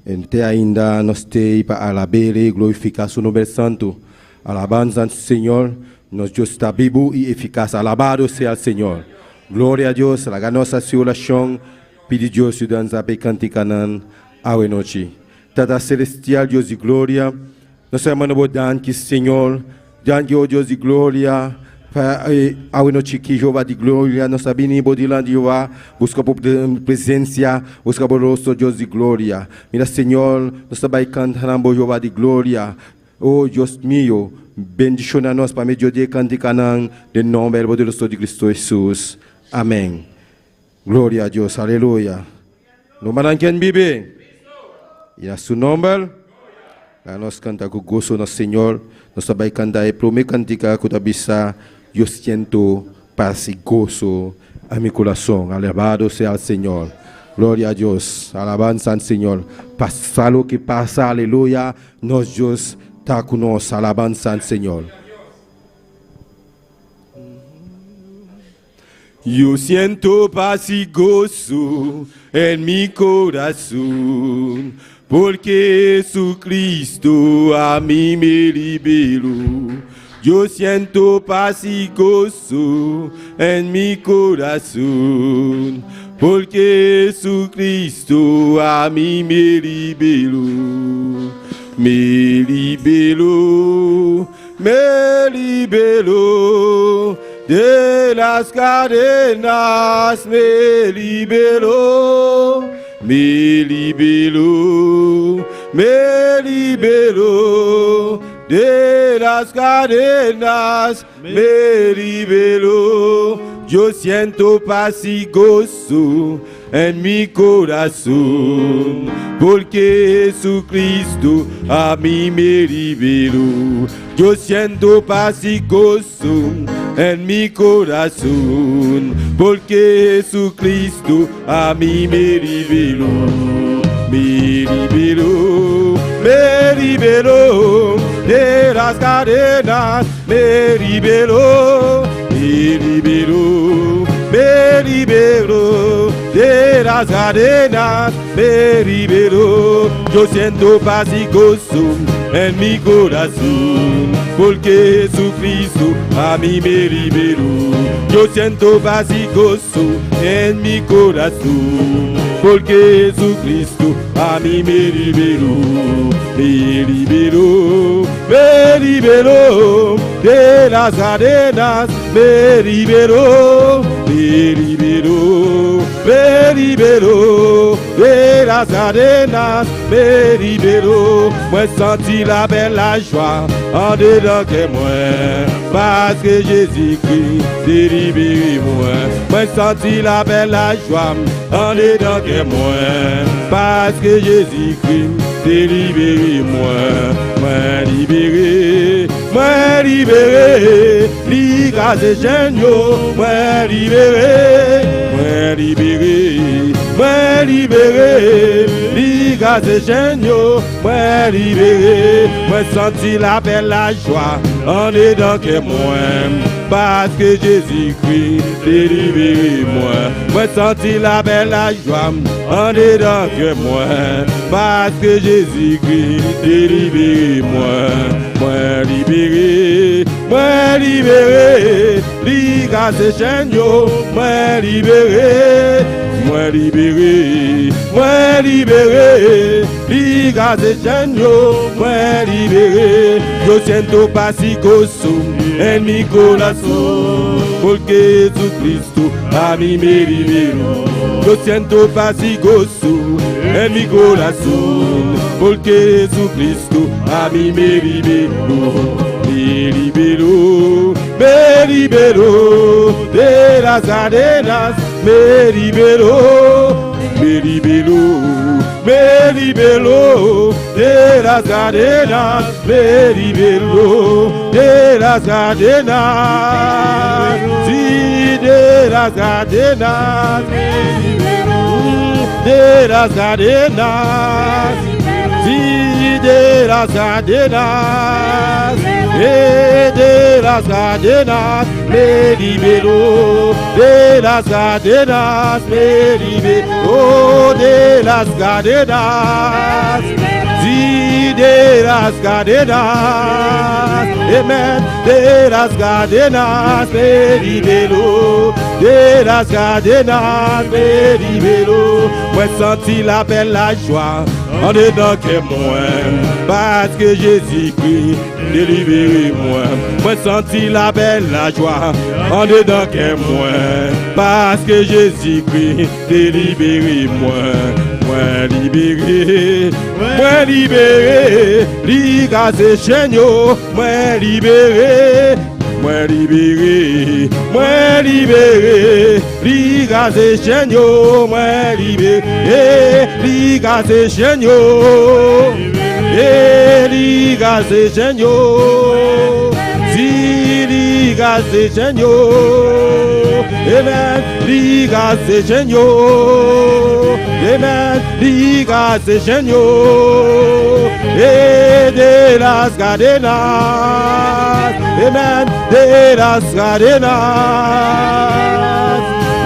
Até ainda nós temos para alabar e glorificar seu nome santo. Alabanza ao Senhor. Nosso Deus está vivo e eficaz. Alabado seja o Senhor. Glória a Deus. A nossa oração. Pede Deus que nos abençoe canticanan a noite. Tata celestial Deus de glória. Nós temos danke Senhor. Danke oh Deus de glória. A noite que Jeová de glória, nós sabemos que de lá de Jeová, busca por presença, busca por rosto Deus de glória. Mira Senhor, nós sabemos cantando Jeová de glória. Oh Deus meu, bendiciona nós para meio de cantar em nome poderoso de Cristo Jesus. Amém. Glória a Deus, aleluia. No maranquem vive. E a seu nome, nós cantamos com gozo no Senhor. Nós sabemos cantar e prometo cantar que tu bisa. Yo siento paz y gozo a mi corazón. Alabado sea el Señor. Gloria a Dios. Alabanza al Señor. Pasa lo que pasa. Aleluya. Nos Dios está con nosotros. Alabanza al Señor. Yo siento paz y gozo en mi corazón. Porque Jesucristo a mí me liberó. Yo siento paz y gozo en mi corazón, porque Jesucristo a mí me liberó. Me liberó, me liberó de las cadenas, me liberó, me liberó, me liberó. De las cadenas me liberó. Yo siento paz y gozo en mi corazón, porque Jesucristo a mí me liberó. Yo siento paz y gozo en mi corazón, porque Jesucristo a mí me liberó. Me liberó, me liberó de las cadenas, me liberó, me liberó, me liberó de las cadenas, me liberó. Yo siento paz y gozo en mi corazón, porque Jesucristo a mí me liberó. Yo siento paz y gozo en mi corazón, porque Jesucristo a mí me liberó. Me liberó, me liberó de las cadenas, me liberó, me liberó, me liberó de las cadenas, me liberó. Moi senti la belle joie en dedans que moi, parce que Jésus-Christ s'est libéré moi. Moi senti la belle joie en dedans que moi, parce que Jésus-Christ s'est libéré moi. Moi libéré, moi libéré, li grâce et géniaux, moi libéré, moi libéré, moi libéré, li grâce et géniaux, moi libéré. Moi senti la belle la joie en dedans que moi, parce que Jésus-Christ s'est libéré moi. Moi senti la belle la joie en dedans que moi, parce que Jésus-Christ s'est libéré moi. Moi libéré, moi libéré, li grâce et géniaux, moi libéré, moi libéré, moi libéré, liga se Señor, me liberé. Yo siento paz y gozo en mi corazón, porque Jesucristo a mí me liberó. Yo siento paz y gozo en mi corazón, porque Jesucristo a mí me liberó. Me liberó, me liberó de las cadenas, me liberó, me liberó, me liberó de las cadenas, me liberó de las cadenas, sí, de las cadenas, de las cadenas, sí, de las cadenas, de las cadenas, me liberó, de las cadenas, me liberó, de las cadenas, sí, de las cadenas, amén, de las cadenas, me liberó, de las cadenas, me liberó. Moi senti la belle la joie en dedans que moi, parce que Jésus-Christ délivrez-moi. Moi senti la belle la joie en dedans que moi, parce que Jésus-Christ délivrez-moi. Moi libéré, moi libéré, liga se Seigneur, moi libéré. Moi libéré, moi libéré, liga se Seigneur, moi libéré, liga se Seigneur, liga se Seigneur, si liga se Seigneur, amen, liga se Seigneur, amen, liga se Seigneur, et de las cadenas, amen, de las cadenas,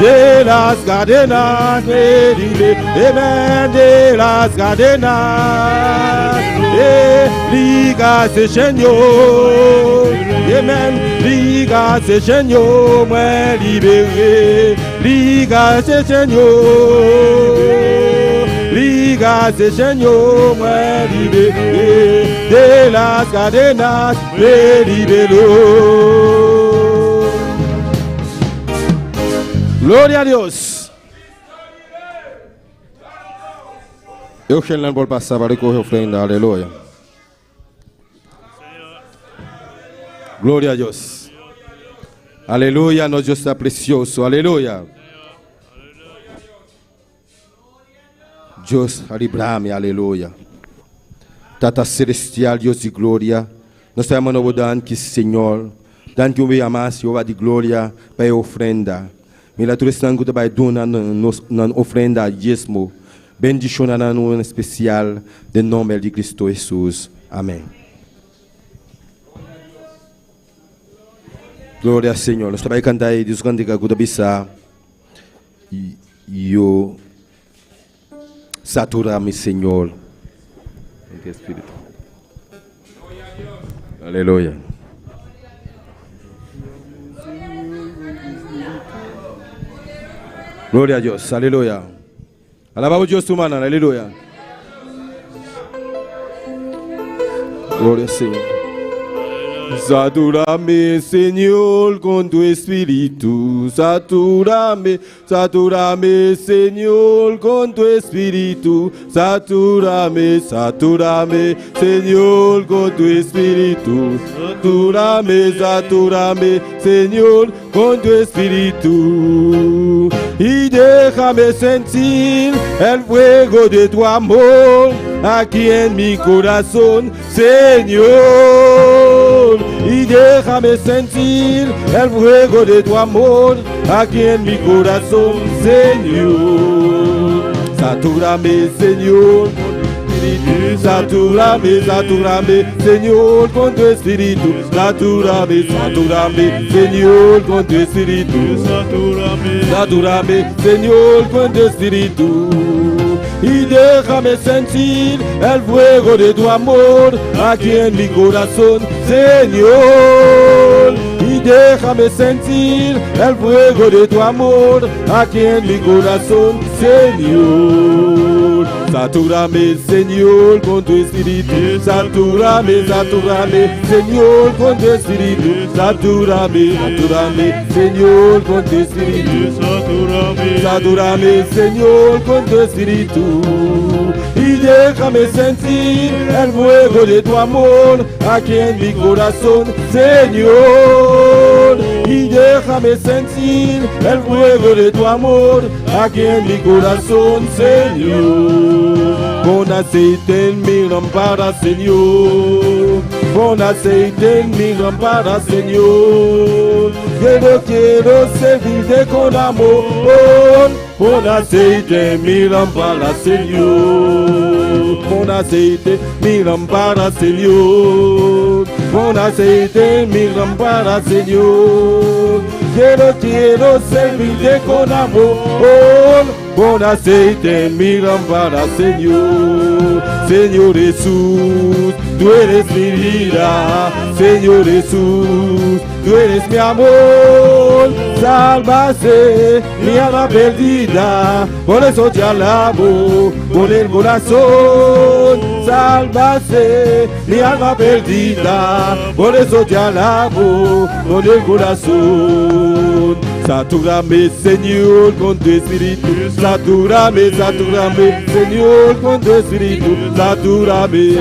de las cadenas, me libre, amen, de las cadenas, liga se Señor, amen, liga se Señor, me libéré, liga se Señor, liga se Señor, me libéré, de las cadenas, me liberó. Gloria a Dios. Eu quero por passar para recoger ofrenda, aleluia. Glória a Deus. Aleluia, nosso Deus está precioso, aleluia. Deus, alibrame, aleluia. Tata celestial, Deus de glória. Nós estamos no que Senhor, dando que o meu amar, Senhor, de glória para a ofrenda. Mila tu estão que vai donar na ofrenda dízimo. Bendição na no especial de nome de Cristo Jesus. Amém. Glória ao Senhor. Nós vamos cantar aí Deus cantiga que bisa e eu satura-me, Senhor. Em teu espírito. Aleluia. Gloria a Dios, aleluya. Alabamos a Dios tu mano, aleluya. Gloria al Señor. Satúrame, Señor, con tu espíritu. Satúrame, satúrame, Señor, con tu espíritu. Satúrame, satúrame, Señor, con tu espíritu. Satúrame, satúrame, Señor, con tu espíritu. Y déjame sentir el fuego de tu amor aquí en mi corazón, Señor. Y déjame sentir el fuego de tu amor aquí en mi corazón, Señor. Satúrame, Señor, satúrame, satúrame, Señor, con tu espíritu. Satúrame, satúrame, Señor, con tu espíritu. Satúrame, satúrame, Señor, con tu espíritu. Y déjame sentir el fuego de tu amor aquí en mi corazón, Señor. Y déjame sentir el fuego de tu amor aquí en mi corazón, Señor. Señor. Satúrame, Señor, con tu espíritu. Satúrame, Señor, con tu espíritu. Satúrame, Señor, con tu espíritu. Satúrame, Señor, con tu espíritu. Y déjame sentir el fuego de tu amor aquí en mi corazón, Señor. Y déjame sentir el fuego de tu amor aquí en mi corazón, Señor. Pon aceite en mi lámpara, Señor. Pon aceite en mi lámpara, Señor. Quiero servirte con amor. Pon aceite en mi lámpara, Señor. Pon aceite en mi lámpara, Señor. Pon aceite en mi lámpara, Señor. Quiero servirte con amor. Pon aceite en mi lámpara, Señor. Señor Jesús, tú eres mi vida. Señor Jesús, tú eres mi amor. Sálvase mi alma perdida, por eso te alabo con el corazón. Sálvase mi alma perdida, por eso te alabo con el corazón. Satúrame, Señor, con tu espíritu. Satúrame, Señor, con tu espíritu. Satúrame,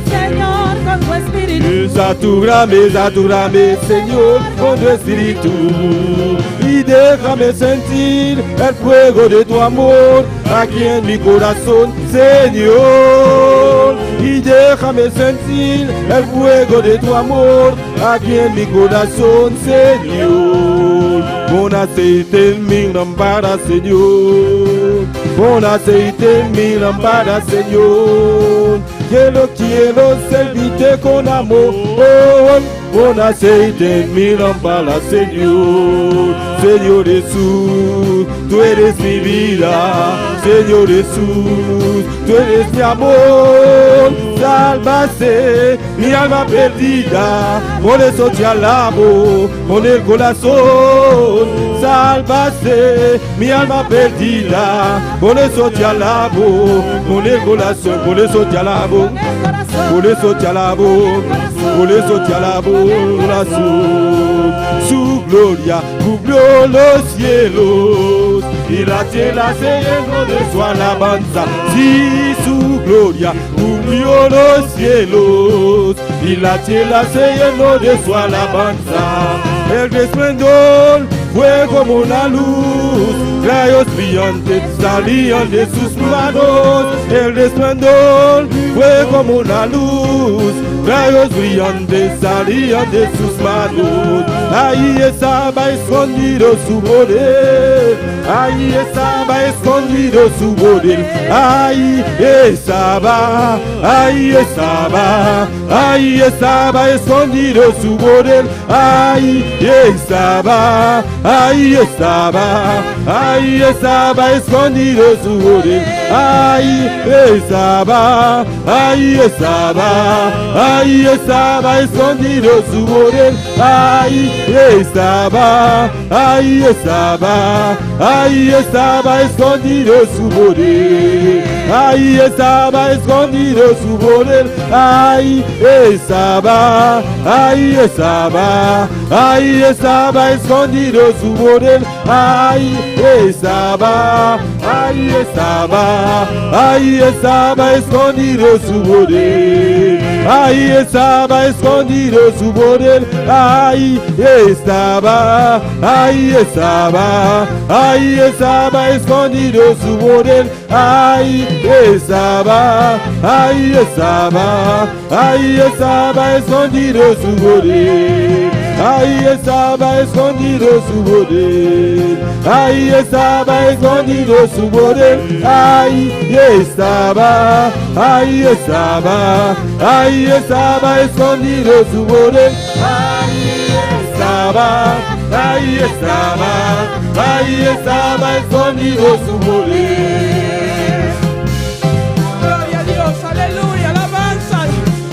Señor, con tu espíritu.
Satúrame, Señor, con tu espíritu. Y déjame sentir el fuego de tu amor aquí en mi corazón, Señor. Y déjame sentir el fuego de tu amor aquí en mi corazón, Señor. Pon aceite en mi lámpara, Señor. Pon aceite en mi lámpara, Señor. Quiero servirte con amor. Pon aceite en mi lámpara, Señor. Señor Jesús, tú eres mi vida. Señor Jesús, tú eres mi amor. Sálvase mi alma perdida, por eso te alabo con el corazón. Sálvase mi alma perdida, por eso te alabo con el corazón. Por eso te alabo, por eso te alabo, por eso te alabo, corazón. Su gloria cubrió los cielos y la tierra se llenó de su alabanza. Sí, su gloria cubrió los cielos y la tierra se llenó de su alabanza. El resplandor fue como una luz, rayos brillantes salían de sus manos. El resplandor fue como una luz, rayos brillantes salían de sus manos. Ahí estaba escondido su poder, ahí estaba escondido su poder. Ahí estaba, ahí estaba, ahí estaba escondido su poder. Ahí estaba, ahí estaba, ahí estaba escondido su poder. Ahí estaba, ahí estaba, ahí estaba escondido su poder. Ahí estaba, ahí estaba, ahí estaba escondido su poder. Ahí estaba escondido su poder. Ahí estaba, ahí estaba, ahí estaba escondido su poder. Ahí estaba, ahí estaba, ahí estaba escondido su poder. Ahí estaba escondido su poder. Ahí estaba, ahí estaba, ahí estaba escondido su poder. Ahí estaba, ahí estaba, ahí estaba escondido su poder. Ahí estaba escondido su poder. Ahí estaba escondido su poder. Ahí estaba, ahí estaba, ahí estaba escondido su poder. Ahí estaba, ahí estaba, ahí estaba escondido su poder.
Gloria a Dios, aleluya, alabanza.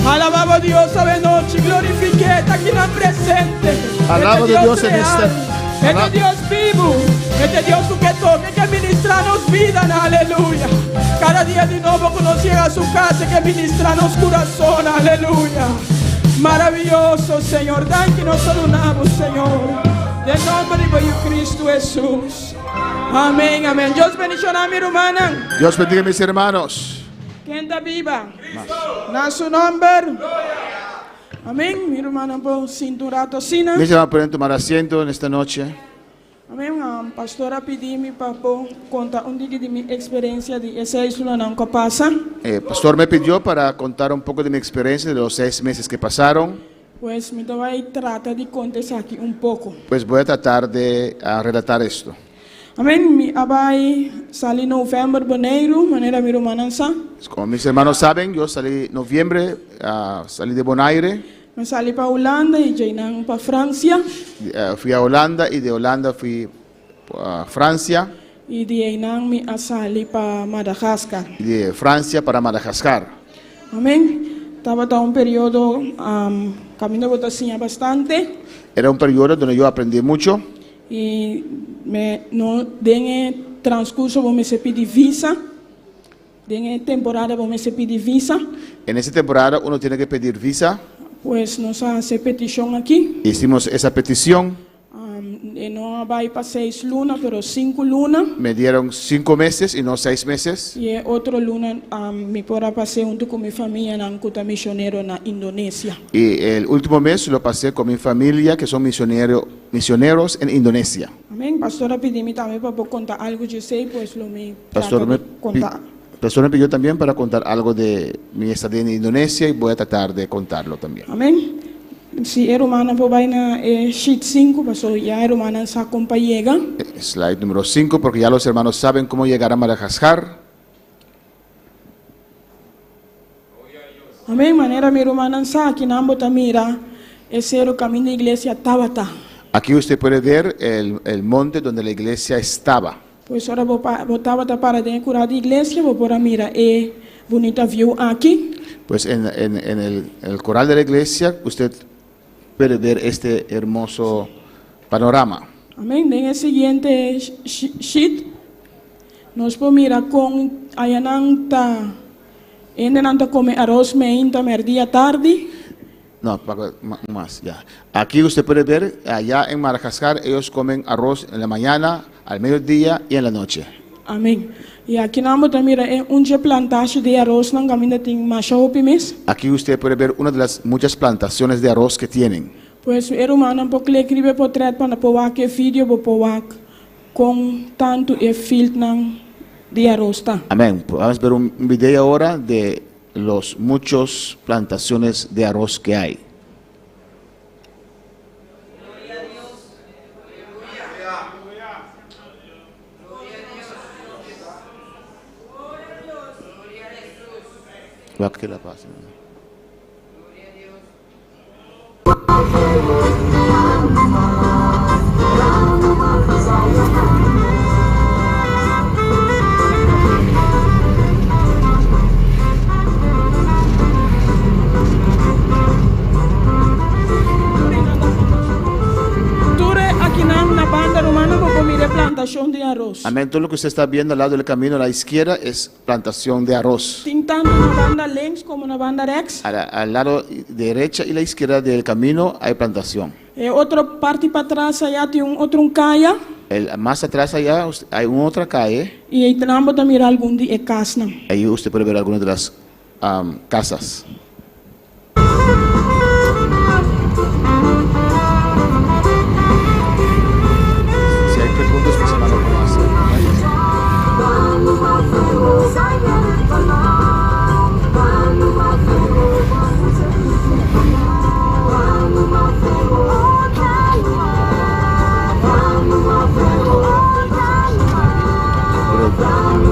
Alabamos a Dios esta noche, glorifique, está aquí en presente.
Alaba a Dios en
real,
esta-
Este Dios vivo, de Dios que toque, que ministranos vida, aleluya. Cada día de nuevo que nos llega a su casa, que ministranos corazón, aleluya. Maravilloso, Señor, dan que nos adoramos, Señor. De nombre de Cristo Jesús. Amén, amén. Dios bendiga a mi hermana.
Dios bendiga a mis hermanos.
Que anda viva. Na su nombre. Amén. Mi hermana por cinturato sina.
Mis hermanos pueden tomar asiento en esta noche.
Amém. Pastora pedi-me para contar día de mi experiencia de esa isla que pasa.
Pastor me pidió para contar un poco de mi experiencia de los 6 meses que pasaron.
Pues me voy a tratar de contar aquí un poco.
Pues voy a tratar de relatar esto.
Amém. Mi abai salí noviembre, enero, manera mi romananza.
Como mis hermanos saben, yo salí en noviembre, salí de Bonaire.
Me salí para Holanda y llenan para Francia.
Fui a Holanda y de Holanda fui a Francia.
Y de ahí me salí para Madagascar.
Y de Francia para Madagascar.
Amén. Estaba todo un periodo camino botacinha bastante.
Era un periodo donde yo aprendí mucho.
Y no den transcurso vou me se pedir visa. Den temporada vou me se pedir visa.
En esa temporada uno tiene que pedir visa.
Pues nos hace petición aquí.
Hicimos esa petición.
No vai para 6 lunas, pero 5 lunas.
Me dieron 5 meses y no 6 meses.
Y otro luna me podrá pasar junto con mi familia en Ancuta misionero en Indonesia.
Y el último mes lo pasé con mi familia, que son misioneros en Indonesia.
Amén. Pastora pedí también para contar algo yo sé, pues lo me
Pastor me,
contar.
Pastor me pidió también para contar algo de mi estadía en Indonesia y voy a tratar de contarlo también.
Amén. Si hermana por vaina sheet 5, pasó ya hermana sa llega.
Slide número 5, porque ya los hermanos saben cómo llegar a Madagascar.
Amén. Manera mi hermana sa que nambo tamira ese el camino de iglesia Tabata.
Aquí usted puede ver el monte donde la iglesia estaba.
Pues ahora votaba para de curar de iglesia, vou por mira bonita view aquí.
Pues en el coral de la iglesia usted puede ver este hermoso panorama.
Amén. En el siguiente sheet nos podemos mirar con ayananta come arroz meinta día tarde.
No, más, ya. Aquí usted puede ver, allá en Madagascar, ellos comen arroz en la mañana, al mediodía y en la noche.
Amén. Y aquí namo también una plantación de arroz en camino de Machopimes.
Aquí usted puede ver una de las muchas plantaciones de arroz que tienen.
Pues el humano un poco le escribe portrait para poder que video poder con tanto filtran de arroz.
Amén. Vamos a ver un video ahora de los muchos plantaciones de arroz que hay. Que la paz.
Plantación de arroz.
Amén. Todo lo que usted está viendo al lado del camino a la izquierda es plantación de arroz.
Tanto una banda links como una banda rex.
Al lado derecha y la izquierda del camino hay plantación.
Otra parte para atrás allá tiene otro calle.
Más atrás allá hay otra calle.
Y ahí tenemos también algún de casa.
Ahí usted puede ver algunas de las casas.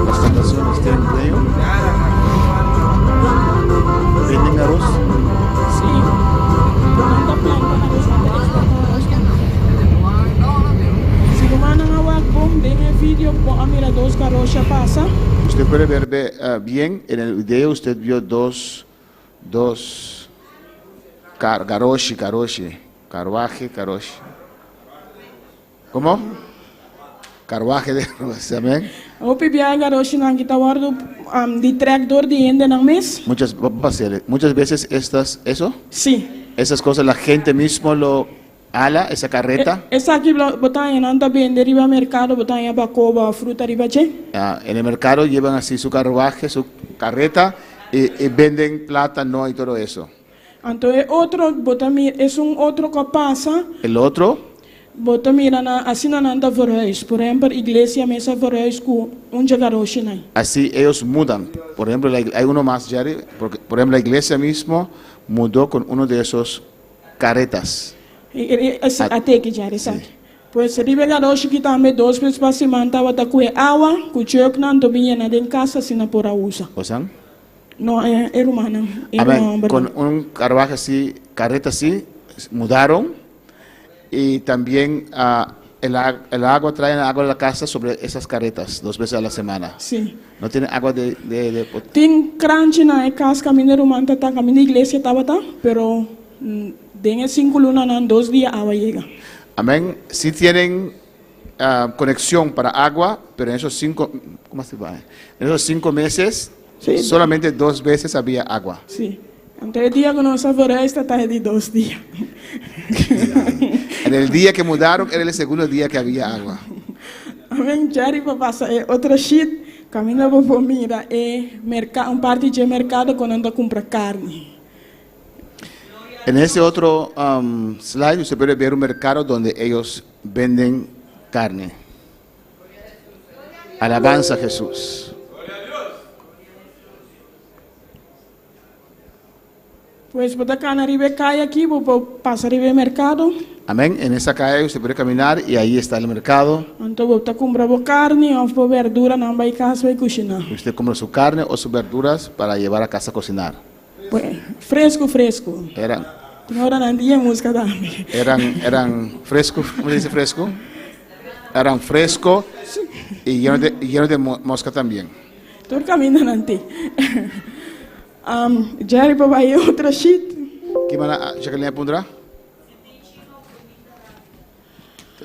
Las plantaciones tienen medio. ¿Venden arroz?
Sí. Tanta planta si lo mandan a Wagbom, den el video, mira dos carrochas pasa.
Usted puede ver bien en el video, usted vio dos carruaje. ¿Cómo? carruaje de arroz. Amén.
O pibia garoshi nang kita wardo di tractor di ende nang mes.
Muchas veces eso,
Sí.
esas cosas la gente mismo lo ala, esa carreta.
Esa aquí botan nanta vende riba mercado botan ba coba fruta riba che.
En el mercado llevan así su carruaje, su carreta y venden plátano y todo eso.
Entonces otro botan es un otro que pasa.
El otro,
Botan mira na asina nanta verhuis. Por ejemplo, iglesia mesa verhuis ku unja garoshi nai.
así ellos mudan. Por ejemplo, hay uno más, Jerry, porque, por ejemplo, la iglesia mismo mudó con uno de esos carretas.
Até que já sabe. Pues riba garoshi kita ame 2 vezes para semana wata ku agua, ku chok nan to binha na den casa sina por usa.
¿O sea?
No hermana,
Amén. Con un carruaje así, carreta así, mudaron. Y también el agua, traen agua a la casa sobre esas carretas 2 veces a la semana.
Sí.
No tienen agua de
Tin crunch na casa camino romanta ta camino iglesia tabata, pero den 5 lunas nan 2 días agua llega.
Amén. Sí tienen conexión para agua, pero en esos 5, ¿cómo se va? En esos 5 meses,
Sí.
solamente 2 veces había agua.
Sí. Ante el día que nos afuera esta tarde de 2 días.
En el día que mudaron era el segundo día que había agua.
Amém, Jerry para passar outra sheet, caminha para mira mercado, parte de mercado quando anda compra carne.
En ese otro slide usted puede ver un mercado donde ellos venden carne. Alabanza a Jesús.
Pues botar carne arriba cai aqui, vou passar arriba mercado.
Amén. En esa calle usted puede caminar y ahí está el mercado.
Então vou estar comprando carne ou verdura, não vai casa vai cozinhar.
Usted compra su carne o sus verduras para llevar a casa a cocinar.
Pues, fresco, fresco.
Eran
Agora não tinha música também.
eran fresco, ¿cómo se dice fresco? Eran fresco y lleno de mosca también.
Todo caminho não tem. Jerry para vai outra sheet.
Gimana Jacqueline pondrá?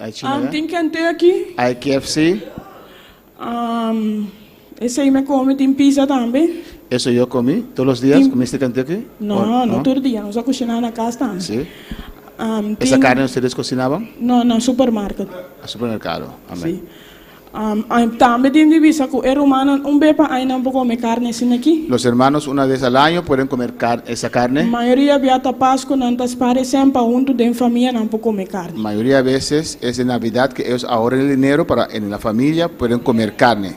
Hay China, ¿eh?
Tem canto aqui.
Hay KFC.
Esse aí me come, tem pizza também.
Eso yo comí todos los días. ¿Comiste Kentucky?
Não,
¿O
não todo dia, nós a cozinhar na casa também.
Sí. ¿Esa carne ustedes cocinaban?
Não, no supermercado.
Al supermercado. Amén.
Sim. Também tem divisa com o humano, bepa aí não pode comer carne assim aqui.
Los hermanos una vez al año pueden comer esa
A
carne.
maioria viata Páscoa não tas pare sempre junto de família não pode comer carne.
La mayoría de veces es en Navidad que ellos ahorran el dinero para en la familia pueden comer carne.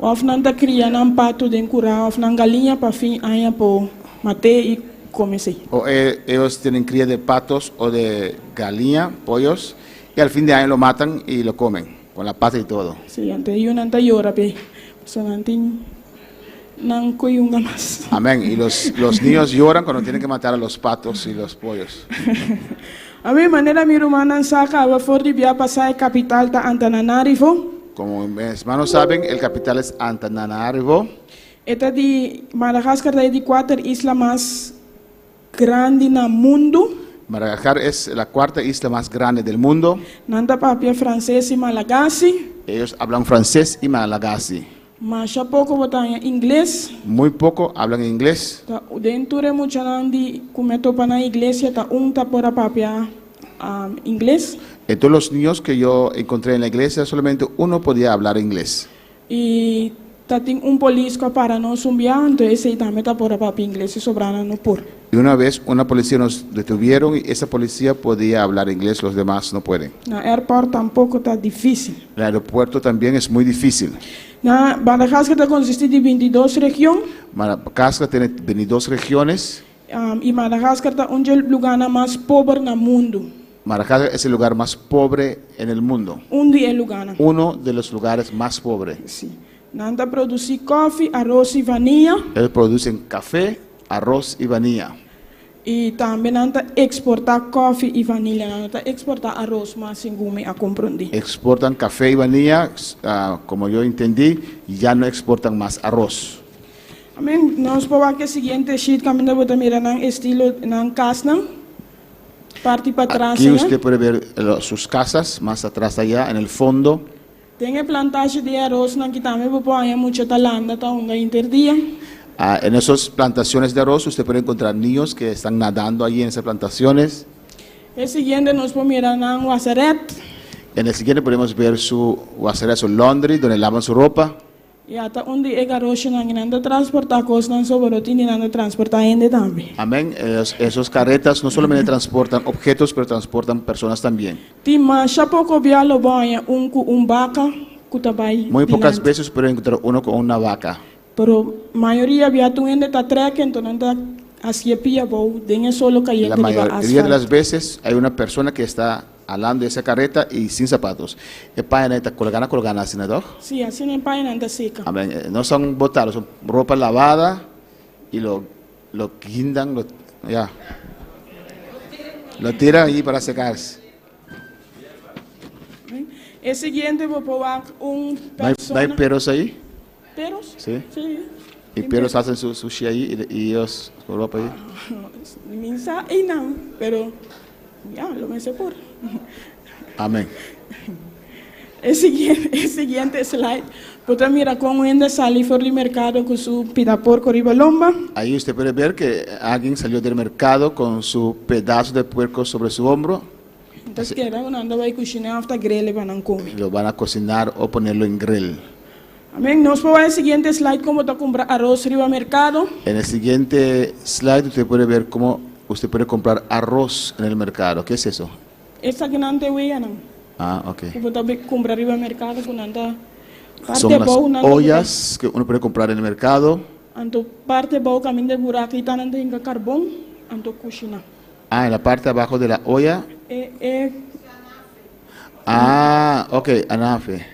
Of não ta cria não pato de curar, of não galinha para fim aí po mate e come assim.
O ellos tienen cría de patos o de gallina, pollos, y al fin de año lo matan y lo comen, con la pata y todo.
Sim, ante eu não ta llora pe. So não tem não coiunga mais.
Amén. Y los niños lloran cuando tienen que matar a los patos y los pollos.
A minha maneira mi romana saca a for de via passar capital ta Antananarivo.
Como mis hermanos saben, el capital es Antananarivo.
Esta de Madagascar é de 4 islas mais grandes no mundo.
Madagascar es la 4ª isla más grande del mundo.
Nanda papia francês e malagasy.
Ellos hablan francés y malagasy.
Mas já pouco botar inglês.
Muy poco hablan inglés.
Tá dentro é muito grande como topa na igreja tá tá por a papia inglês.
Todos los niños que yo encontré en la iglesia, solamente uno podía hablar inglés.
E tá tem polícia para nós então esse também tá por a papia inglês e sobrana no por.
Y una vez una policía nos detuvieron y esa policía podía hablar inglés, los demás no pueden.
Na airport tampoco tá difícil.
El aeropuerto también es muy difícil.
Na Madagascar tá consiste de 22 regiões.
Madagascar tiene 22 regiones.
E Madagascar tá onde o lugar mais pobre no mundo.
Madagascar es el lugar más pobre en el mundo.
Onde é lugar?
Uno de los lugares más pobres.
Sim. Nanda produzir coffee, arroz e vanilla.
Ellos producen café, arroz y vanilla.
E também nanda exportar coffee e vanilla. Nanda exportar arroz, mas sem gume a compreender.
Exportan café y vanilla, como yo entendí, y ya no exportan más arroz.
Amém. Nós vamos ver o seguinte sheet, caminho botar mira nang estilo nang casa. Parte para trás.
Aquí usted puede ver sus casas, más atrás allá, en el fondo.
Tengo plantaje de arroz, no quitame hay mucho talanda, está un interdía.
En esas plantaciones de arroz usted puede encontrar niños que están nadando allí en esas plantaciones.
El siguiente nos podemos mirar en Wazaret.
En el siguiente podemos ver su wasera, su laundry, donde lavan su ropa.
Y hasta un día el arroz no anda transportar cosas, sobre todo ni anda transportar gente también.
Amén. Esos carretas no solamente transportan objetos, pero transportan personas también.
Tima, poco via lo vaya un vaca, kutabay.
Muy pocas veces pueden encontrar uno con una vaca.
Pero mayoría via tu gente está trek, entonces anda así pilla bow, den solo cayendo.
La mayoría de las veces hay una persona que está hablando de esa carreta y sin zapatos. El página está colgana, ¿sí, no?
Sí, así en el país anda seca.
Amén. No son botados, son ropa lavada y lo guindan, lo tiran allí para secarse.
El siguiente voy a probar un
¿No hay perros ahí?
¿Perros?
Sí.
Sí.
Y perros hacen su sushi ahí y ellos con ropa ahí.
Minsa y no, pero ya lo me sé por.
Amén.
El siguiente slide. Pues mira cómo ende salir por el mercado con su pidapor coribalomba.
Ahí usted puede ver que alguien salió del mercado con su pedazo de puerco sobre su hombro.
Entonces queda uno anda a cocinar hasta grele van a comer.
Lo van a cocinar o ponerlo en grill.
Amén. Nos puede ver el siguiente slide cómo te compra arroz arriba al mercado.
En el siguiente slide usted puede ver cómo usted puede comprar arroz en el mercado. ¿Qué es eso?
Esta que no te voy a no.
Ah, ok.
Como te compra arriba al mercado con anda.
Son las ollas que uno puede comprar en el mercado.
Anto parte bow camino de buraco y tan anda en carbón, anto cocina.
Ah, en la parte de abajo de la olla. Ah, ok, anafe.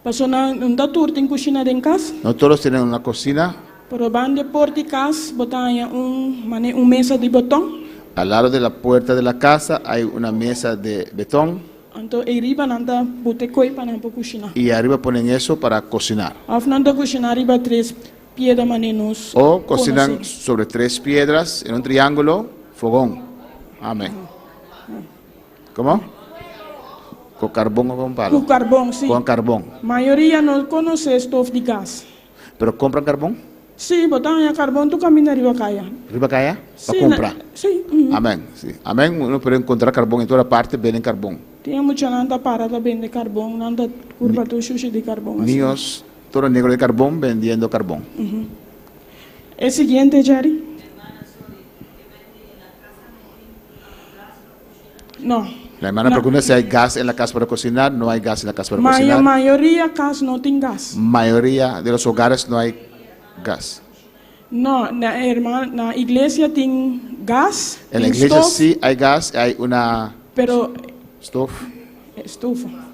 Pasó una turta en cocina de casa.
No todos tienen una cocina.
Pero van de porticas, botan un mesa de botón.
Al lado de la puerta de la casa hay una mesa de betón.
Entonces, arriba anda butecoy para cocinar.
Y arriba ponen eso para cocinar.
Afnando cocinar arriba 3 piedras manenos.
O cocinan sobre 3 piedras en un triángulo, fogón. Amén. ¿Cómo? ¿Con carbón o con palo?
Con carbón, sí.
Con carbón.
Mayoría no conoce estufa de gas.
¿Pero compran carbón?
Sí, botan ya carbón, tú caminas arriba calla.
¿Arriba calla?
Sí,
¿Para comprar?
Sí.
Amén. Sí. Amén. Uno puede encontrar carbón en toda parte, venden carbón.
Tiene mucha nanda parada vende carbón, nanda curva tu sushi de carbón. así.
Niños, todo negro de carbón vendiendo carbón.
El siguiente, Jerry. No.
La hermana pregunta si hay gas en la casa para cocinar. No hay gas en la casa para cocinar.
Mayoría casa no tiene gas.
Mayoría de los hogares no hay gas.
No, la iglesia tiene gas.
En la
tiene
iglesia
stove,
sí hay gas, hay una
pero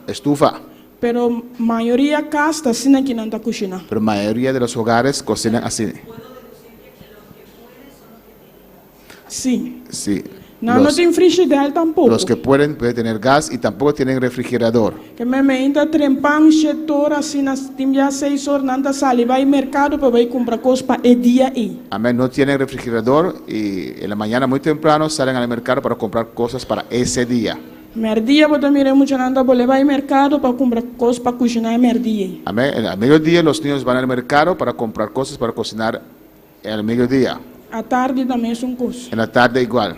estufa.
Pero mayoría casa sin aquí no está cocina.
Pero mayoría de los hogares cocinan así.
Sí.
Sí.
No tiene frigidaire tampoco.
Los que pueden tener gas y tampoco tienen refrigerador.
Que me entra trempan, chetor, así, ya 6 horas, nada sale, va al mercado, pero va a comprar cosas para el día ahí.
Amén, no tienen refrigerador y en la mañana muy temprano salen al mercado para comprar cosas para ese día.
Merdía, pero también mucha nada, pero va al mercado para comprar cosas para cocinar el merdía.
Amén, al mediodía los niños van al mercado para comprar cosas para cocinar al mediodía.
A tarde también son cosas.
En la tarde igual.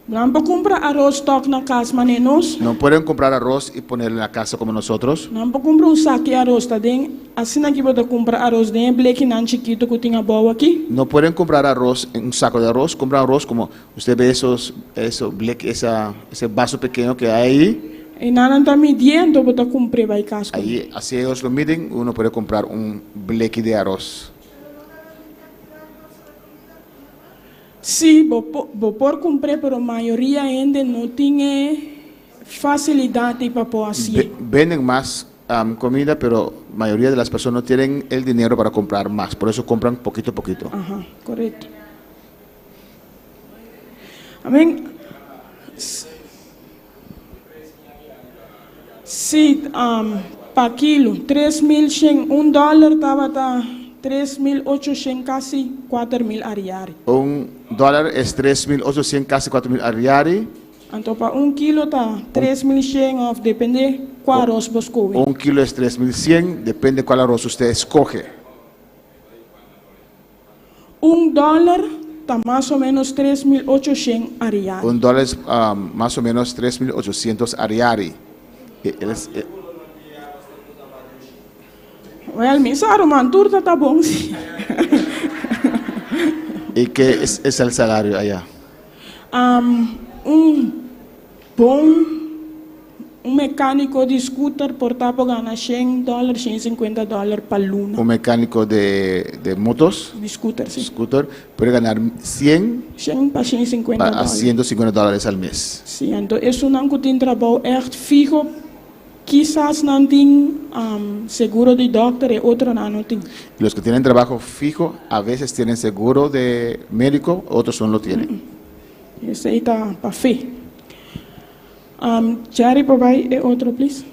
No puedo comprar arroz stock na casa manenos.
No pueden comprar arroz y ponerlo en la casa como nosotros.
No puedo comprar un saco de arroz, tá den? Assim aqui vou comprar arroz de bleque nan chiquito que tinha boa aqui.
No pueden comprar arroz en un saco de arroz, compran arroz como usted ve ese vaso pequeño que hay ahí.
E nada tá midiendo, vou comprar vai casco.
Ahí, así ellos lo miden, uno puede comprar un bleque de arroz.
Sí, vou por comprar, pero a maioria ainda não tinha facilidade para pôr assim.
Venden más comida, pero la mayoría de las personas no tienen el dinero para comprar más, por eso compran poquito a poquito.
Ajá, correcto. Amén. Sí, para quilo, 3.100, $1 estava 3.800, casi 4.000 ariari.
$1 es 3.800, casi 4.000 ariari.
Então, para 1 quilo está 3.100, ou depende, qual arroz você escolhe.
1 kilo es 3.100, depende cuál arroz usted escoge.
$1 está mais ou menos 3.800 arial.
$1 es más o menos 3.800 ariari.
Well, me sabe, man, turta tá bom.
¿Y qué es el salario allá?
Um mecânico de scooter por tá ganhar $100, $150 para luna.
Un mecánico de motos,
De scooter, sim.
scooter, puede ganar 100
$100 para $150.
a $150 al mes.
Sim, então isso não tem trabalho echt fijo. Quizás não tem seguro de doctor e outro não tem.
Los que tienen trabajo fijo a veces tienen seguro de médico, otros no lo tienen.
Esse aí tá para fé. Jerry, por aí é outro, please.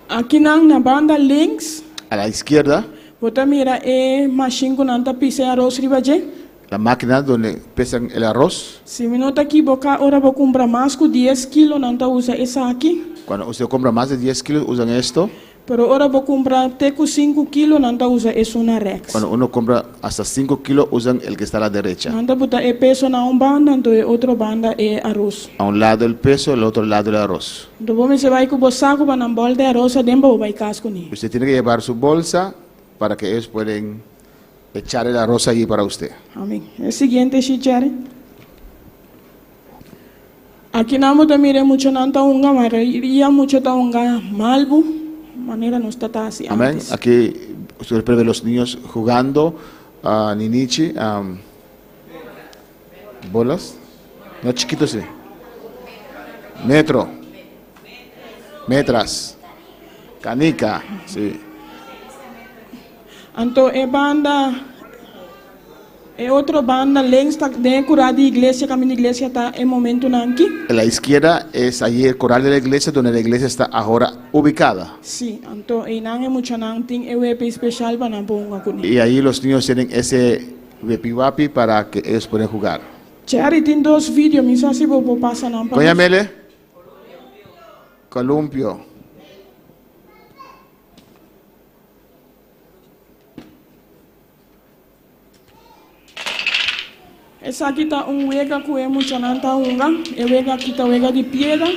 Aqui na banda links,
A la izquierda,
você mira é machine com anta pise arroz ribaje.
la máquina donde pesan el arroz.
Se me nota aqui, boca ora vou comprar mais que 10 kg, nanta usa essa aqui.
Cuando usted compra más de 10 kilos, usan esto.
Pero ora vou comprar até com 5 kg, nanta usa essa na Rex.
Cuando uno compra hasta 5 kilos, usan el que está a la derecha.
Nanta botar é peso na banda, então é outra banda é arroz.
A un lado el peso, al otro lado el arroz.
Então você vai com o saco para na bola de arroz, dentro vai casco ni.
Usted tiene que llevar su bolsa para que ellos pueden echar el arroz allí para usted.
Amém. É o seguinte, Jerry. Aqui não muda mire muito nanta unga, mas ia muito ta unga malbu, maneira não está assim
Amén.
antes.
Aquí usted puede ver los niños jugando a ninichi, bolas, no chiquitos, sí. Metro, metras, canica, sí.
Então é banda, é outra banda, lens está dentro da igreja, caminho da igreja está em momento aqui.
A la izquierda es allí el coral de la iglesia, donde la iglesia está ahora ubicada.
Sim, então e não é muito não tem é web especial para na bonga com.
Y ahí los niños tienen ese wepi para que ellos puedan jugar.
Jerry tem dois vídeos, me sabe se vou passar não para.
Doña Mele, columpio.
Essa aqui tá wega com é muito não tá unga, é wega aqui tá wega de pedra.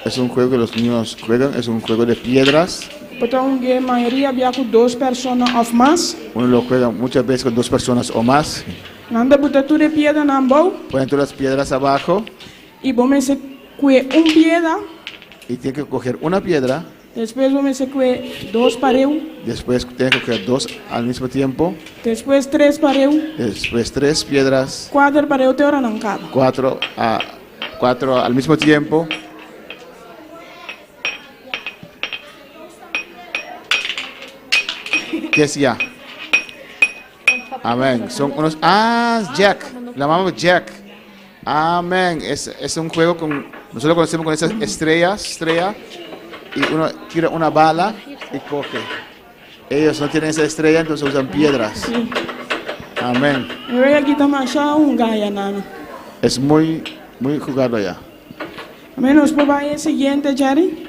Es un juego que los niños juegan, es un juego de piedras.
Porque a maioria havia com 2 pessoas ou mais.
Uno lo juega muchas veces con 2 personas o más.
Nanda botar tudo de pedra na mão
Ponen todas las piedras abajo
e vamos se com pedra,
y tienen que coger una piedra.
depois vamos se com 2 pareu,
Después tienen que coger 2 al mismo tiempo.
depois 3 pareu,
Después 3 piedras.
4 pareu te hora não cabe.
4 al mismo tiempo. ¿Qué es ya? Amén. Son unos. Jack. La llamamos Jack. Amén. Es un juego con. Nosotros lo conocemos con esas estrella. Y uno tira una bala y coge. Ellos no tienen esa estrella, entonces usan piedras. Amén.
Eu aqui tá machar gaia nana.
Es muy jugado allá.
Menos por aí seguinte, Jerry.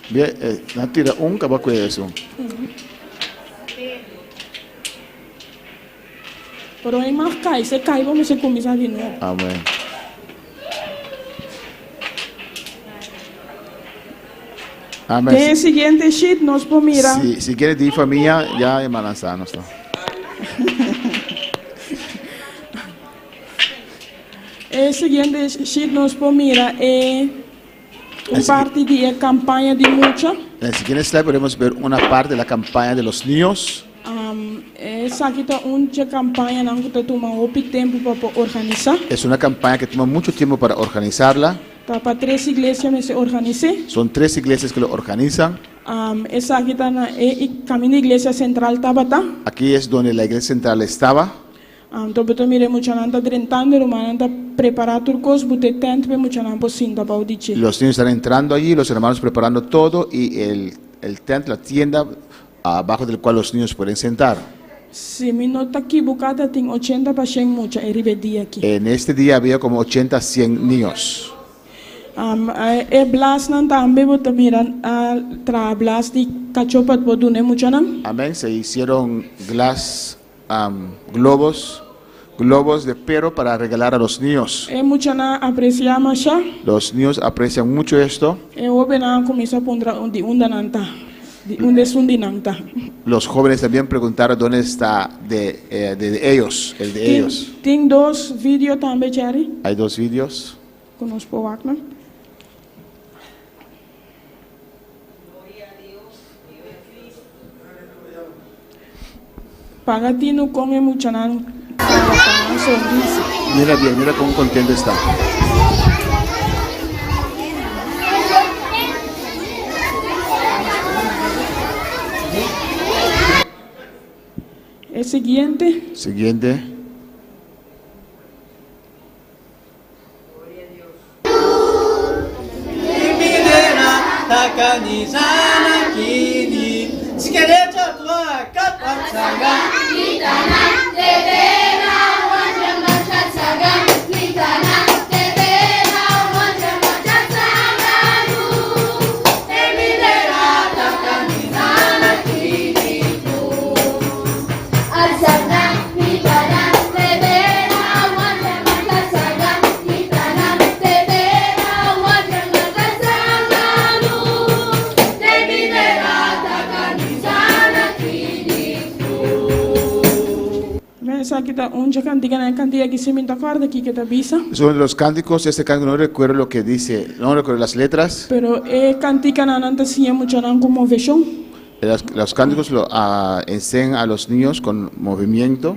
Bien, no tira un cabaco de eso.
Pero aí mais cai, se cai, vamos se começar de novo.
Amén. Amén.
Tem o seguinte sheet, nós por mirar.
Si quieres decir familia, ya es malanzano.
O seguinte sheet, nós por mirar é parte de campanha de mucha.
En el siguiente slide podemos ver una parte de la campaña de los niños.
Essa aqui tá uma campanha não que toma muito tempo para organizar.
Es una campaña que toma mucho tiempo para organizarla.
Tá para 3 igrejas me se organizei.
Son 3 iglesias que lo organizan.
Essa aqui tá na caminho da igreja central Tabata.
Aquí es donde la iglesia central estaba.
Então eu mirei muito não tá drentando, mas tá preparando tudo coisa, botar tent para muito não possível para o DJ.
Los niños están entrando allí, los hermanos preparando todo y el tent, la tienda abajo del cual los niños pueden sentar.
Se mi no está equivocada, tengo 80% mucha día aquí.
En este día había como 80, 100 niños.
Blas nan tambe bota miran tra blas di kachopat bodune mucha nan.
Amén. Se hicieron globos de pero para regalar a los niños.
Mucha na apreciamos ya.
Los niños aprecian mucho esto.
Obe na komisa pondra undi undananta. Unde sundinanta.
Los jóvenes también preguntaron dónde está de ellos, el de ellos.
Ting dos video tambe chari.
Hay 2 vídeos.
Conozco wakna. Pagatino con mucha nan.
Mira bien, mira cómo contento está.
El siguiente.
Siguiente.
Kita unja cantiga na cantiga que se me acuerda aquí que te avisa.
Es uno de los cánticos. Este cántico no recuerdo lo que dice, no recuerdo las letras.
Pero cantica na nanta siya mucha nan como movimiento.
Los cánticos lo enseñan a los niños con movimiento.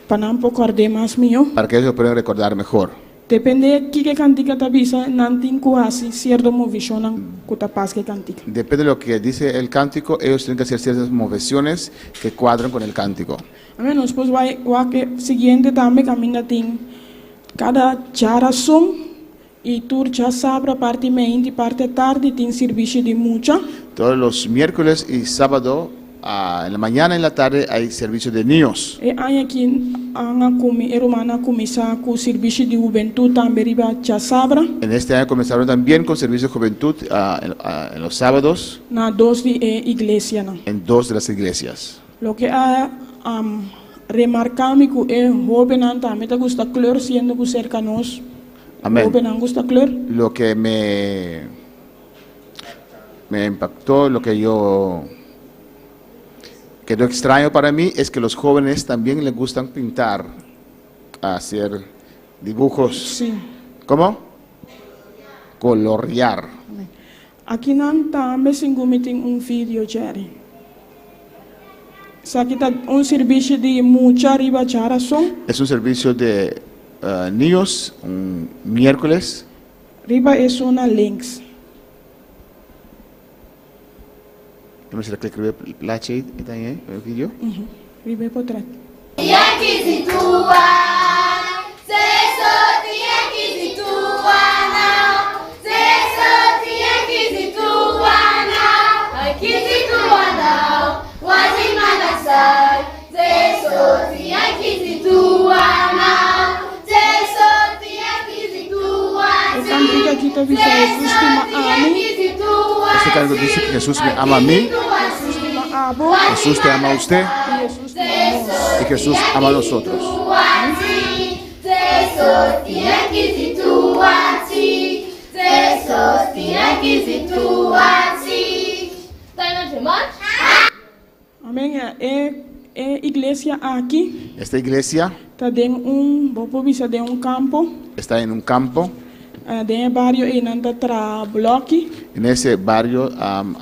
Para un poco arde más mío.
Para que ellos lo puedan recordar mejor.
Depende de qué cantica te avisa, nantin kuasi cierto movimiento nan kutapas que cantica.
Depende de lo que dice el cántico, ellos tienen que hacer ciertas movimientos que cuadran con el cántico.
Amén. Después va que siguiente también camina tin cada charason y turcha sabra parte meinte parte tarde tin servicio de mucha.
Todos los miércoles y sábado en la mañana y en la tarde hay servicio de niños.
Hay aquí hermana comisa con servicio de juventud también riba sabra.
En este año comenzaron también con servicio de juventud en los sábados.
Na 2 iglesia na.
En 2 de las iglesias.
Lo que remarcamos que es joven también te gusta color siendo que cercanos.
Amén.
Joven gusta color.
Lo que me impactó, lo que yo quedó extraño para mí es que los jóvenes también les gustan pintar, hacer dibujos.
Sí.
¿Cómo? Colorear.
Aquí también se cometen un video, Jerry. Sakita un servicio de mucha riba charason.
Es un servicio de niños, un miércoles.
Riba es una links.
No sé que escribe Plache también el video.
Riba potrat. Cantica kita bisa Yesus
Este canto dice que Jesús me ama a mí, Jesús te ama a usted y Jesús ama a nosotros. Amén. Iglesia aquí.
Esta iglesia
está en un campo.
De barrio tra bloque.
En ese barrio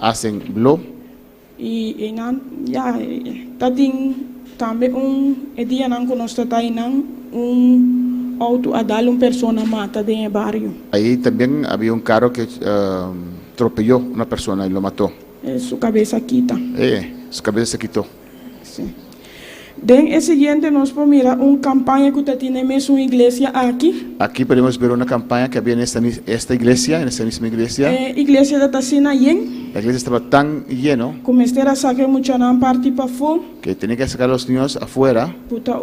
hacen blog.
Y también un día un auto a darle una persona mata de barrio.
Ahí también había un carro que atropelló una persona y lo mató.
Su cabeza quita.
Su cabeza se quitó.
Sí. Den el siguiente nos podemos mirar una campaña que usted tiene en su iglesia aquí.
Aquí podemos ver una campaña que había en esta iglesia, en esta misma iglesia.
Iglesia de Tacina Yen.
La iglesia estaba tan lleno
comecei a sacar mucha parte para fora,
que tenía que sacar a los niños afuera
botar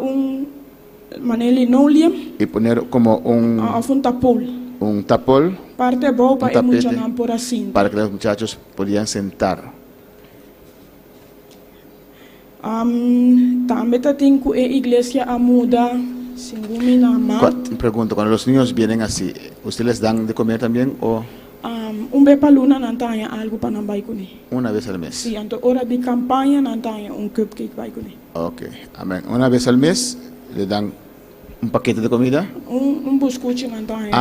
manele linoleum,
y poner como
un tapol.
un tapol
Parte boa para
Un
mucha
tapete.
por assim.
para que los muchachos podían sentar.
Também tem que a igreja a mudar, segundo na mão.
Pregunto, cuando los niños vienen así, ¿ustedes les dan de comer también o
Vez para luna não tem algo para não vai com ele.
una vez al mes?
Sim, então hora de campanha não tem cupcake vai com ele.
Ok, amén. Una vez al mes le dan un paquete de comida,
Biscoito não tem.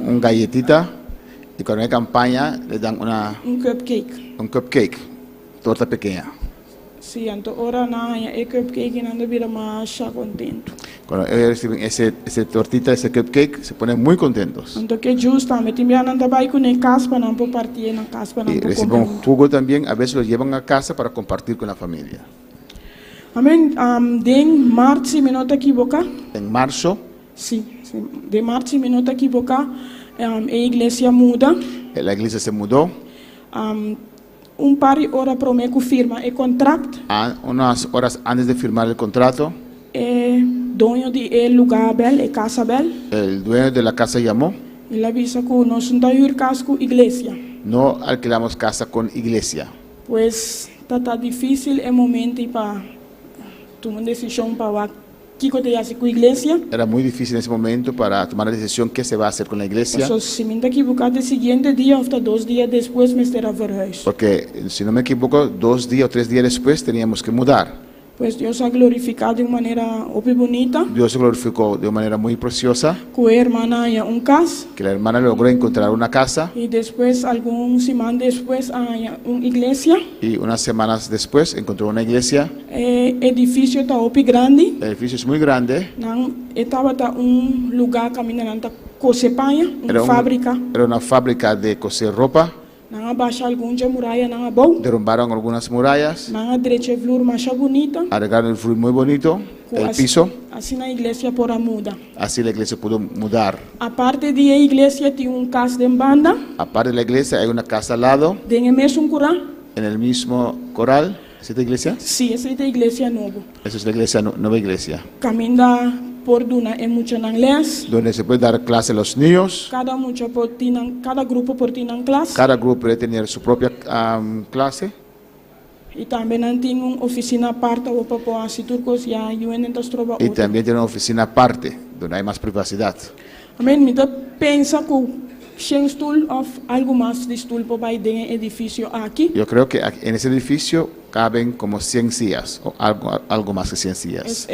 un galletita, y cuando hay campaña le dan
Cupcake.
un cupcake, torta pequeña.
Sim, então hora não é cupcake não devia mais estar contento.
Cuando ellos reciben ese tortita, ese cupcake, se ponen muy contentos.
Então que justamente me não vai com ele casa para não partir na casa para
Y
não
reciben
comer.
jugo también, a veces lo llevan a casa para compartir con la familia.
Amém. De março, se me não equivocar.
En marzo,
Sim, de março, se me não equivocar, a igreja muda.
la iglesia se mudó.
Par de horas para mim que firma o contrato.
Unas horas antes de firmar el contrato,
Dono de lugar bel, casa bel.
el dueño de la casa llamó.
Ele avisa que nós não temos casa com igreja.
No alquilamos casa con iglesia.
Pois está difícil o momento para tomar decisão para que acontece com a igreja.
Era muy difícil en ese momento para tomar la decisión qué se va a hacer con la iglesia.
Então, se me equivocar, o seguinte dia ou 2 dias depois, me estará verhuis.
Porque, si no me equivoco, 2 días o 3 días después teníamos que mudar.
Pois Deus ha glorificado de uma maneira muito bonita.
Dios se glorificó de una manera muy preciosa,
Com a irmã há casa.
que la hermana logró encontrar una casa
E depois, algumas semanas depois, há uma igreja.
y unas semanas después encontró una iglesia.
Edifício está muito grande.
El edificio es muy grande.
Não estava lugar caminhando cosepanha, fábrica.
Era una fábrica de coser ropa.
Não abaixa alguns muralha, não bom.
Derrumbaron algunas murallas,
Não direita flor mais bonita.
arreglaron el flur muy bonito, el piso.
Assim na igreja por a muda.
Así la iglesia pudo mudar.
A parte de a igreja tem casa de banda.
Aparte de la iglesia hay una casa al lado,
Tem mesmo curá.
en el mismo coral. ¿Es esta iglesia?
Sim, essa é a igreja nova.
Esa es la iglesia, nueva iglesia,
Caminha por duna é muito inglês.
donde se puede dar clase a los niños.
Cada grupo por tinan classe.
Cada grupo puede tener su propia clase.
E também não tem uma oficina parte ou para as turcos já UNentas trova
Y
outra.
también tiene una oficina aparte, donde hay más privacidad.
Amém. Me dá pensa que sem stoel of algo mais de stoel para ir edifício aqui.
Yo creo que en ese edificio caben como 100 sillas, o algo más que 100 sillas.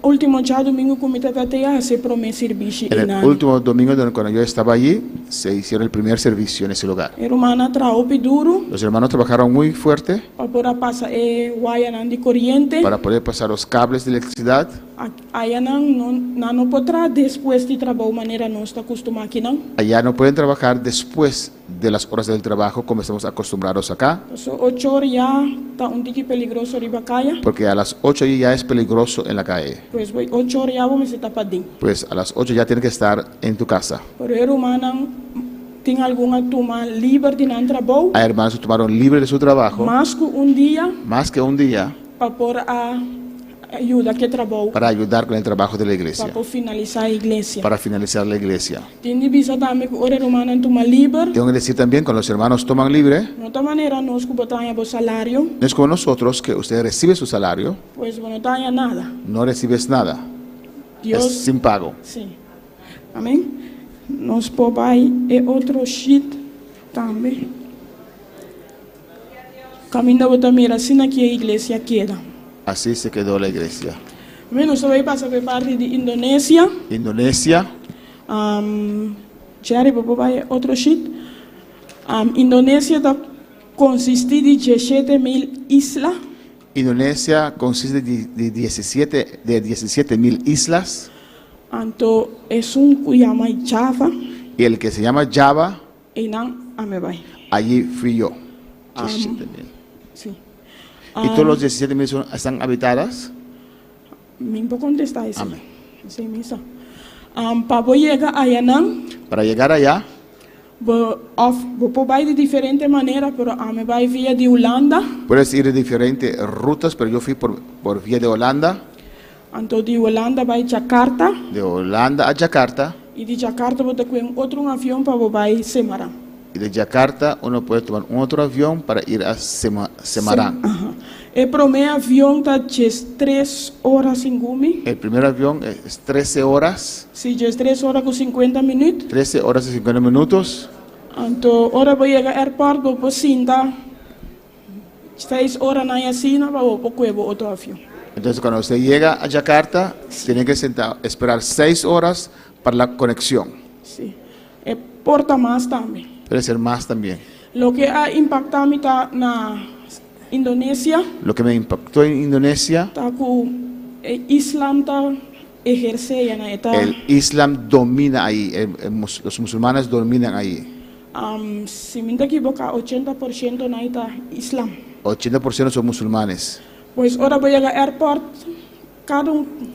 Último dia domingo que me tratei a hacer promessa serviço
En el último domingo, cuando yo estaba allí, se hicieron el primer servicio en ese lugar.
Hermana trabalhou duro
Los hermanos trabajaron muy fuerte
para poder passar wire de corriente.
para poder pasar los cables de electricidad.
Aí não podrá depois de trabalho maneira nós está acostumado aqui não.
Allá no pueden trabajar después de las horas del trabajo como estamos acostumbrados acá,
So 8 horas já está tique peligroso riba caia.
porque a las 8 ya es peligroso en la calle.
Pues 8 horas já vamos estar para dentro.
Pues a las 8 ya tienes que estar en tu casa.
Pero hermana tem alguma turma livre de não trabalho.
Hay hermanos que tomaron libre de su trabajo,
Mas que dia
más que un día,
para por a ajuda que trabalho
para ayudar con el trabajo de la
para
iglesia,
por finalizar a igreja.
para finalizar la iglesia.
Tem de visa também que hora hermana turma livre.
Tengo que decir también, cuando los hermanos toman libre,
De outra maneira nós que botamos o salário,
no es como nosotros, que usted recibe su salario,
pues não tem nada.
no recibes nada, es
Deus,
sin pago.
sim. Amém. Nós papai é outro sheet também. Caminho bota mira assim aqui a igreja queda.
Así se quedó la iglesia.
Amém. Nós vai passar por parte de Indonésia.
Indonesia,
Jerry papai é outro sheet. Indonésia está consiste de 17.000 islas.
Indonesia consiste de 17.000 islas,
Então é que chama Java
y el que se llama Java,
e não Amebai.
allí fui yo. 17.000.
Sim.
Y todos los 17.000 están habitadas.
Me vou contestar isso.
Amém.
Sem missa. Para chegar allá não,
Para llegar allá,
We proberen de diferente manera, pero me voy via de Holanda.
Puedes ir de diferentes rutas, pero yo fui por vía de Holanda.
Então de Holanda vai Jakarta.
De Holanda a Jakarta.
E de Jakarta vou ter outro avião para vai Semarang.
Y de Jakarta uno puede tomar un otro avión para ir a Semarang.
El primer avión está 3 horas en Gumi.
El primer avión es 13 horas.
Sí, es 3 horas con 50 minutos.
13 horas y 50 minutos.
Entonces, ahora voy a llegar al aeropuerto, voy a sentar 6 horas en la cena, voy a coger otro avión.
Entonces cuando usted llega a Jakarta, tiene que esperar 6 horas para la conexión.
Sí. Porta más también.
Puede ser más también.
Lo que ha impactado en Indonesia,
Lo que me impactó en Indonesia,
está con el Islam ejerce en
el Islam domina ahí, los musulmanes dominan ahí.
Si me equivoco, 80% en Islam.
80% son musulmanes.
Pues ahora voy a llegar al aeropuerto. Cada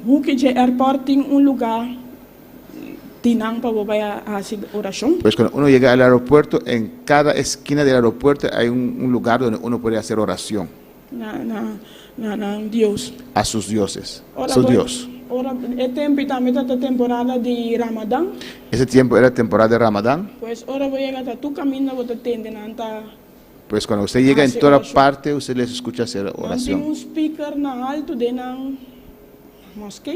hoekje del aeropuerto tiene un lugar tinang para hacer oración.
Pues cuando uno llega al aeropuerto, en cada esquina del aeropuerto hay un lugar donde uno puede hacer oración
Dios.
a sus dioses,
Ahora
su
voy-
Dios.
Ahora, también esta temporada de Ramadán.
Ese tiempo era temporada de Ramadán.
Pues ahora voy a llegar a tu camino, voy a tener
Pues cuando usted llega en
Hace
toda
oración.
parte, usted les escucha hacer
un
oración.
speaker na alto de la mosquea.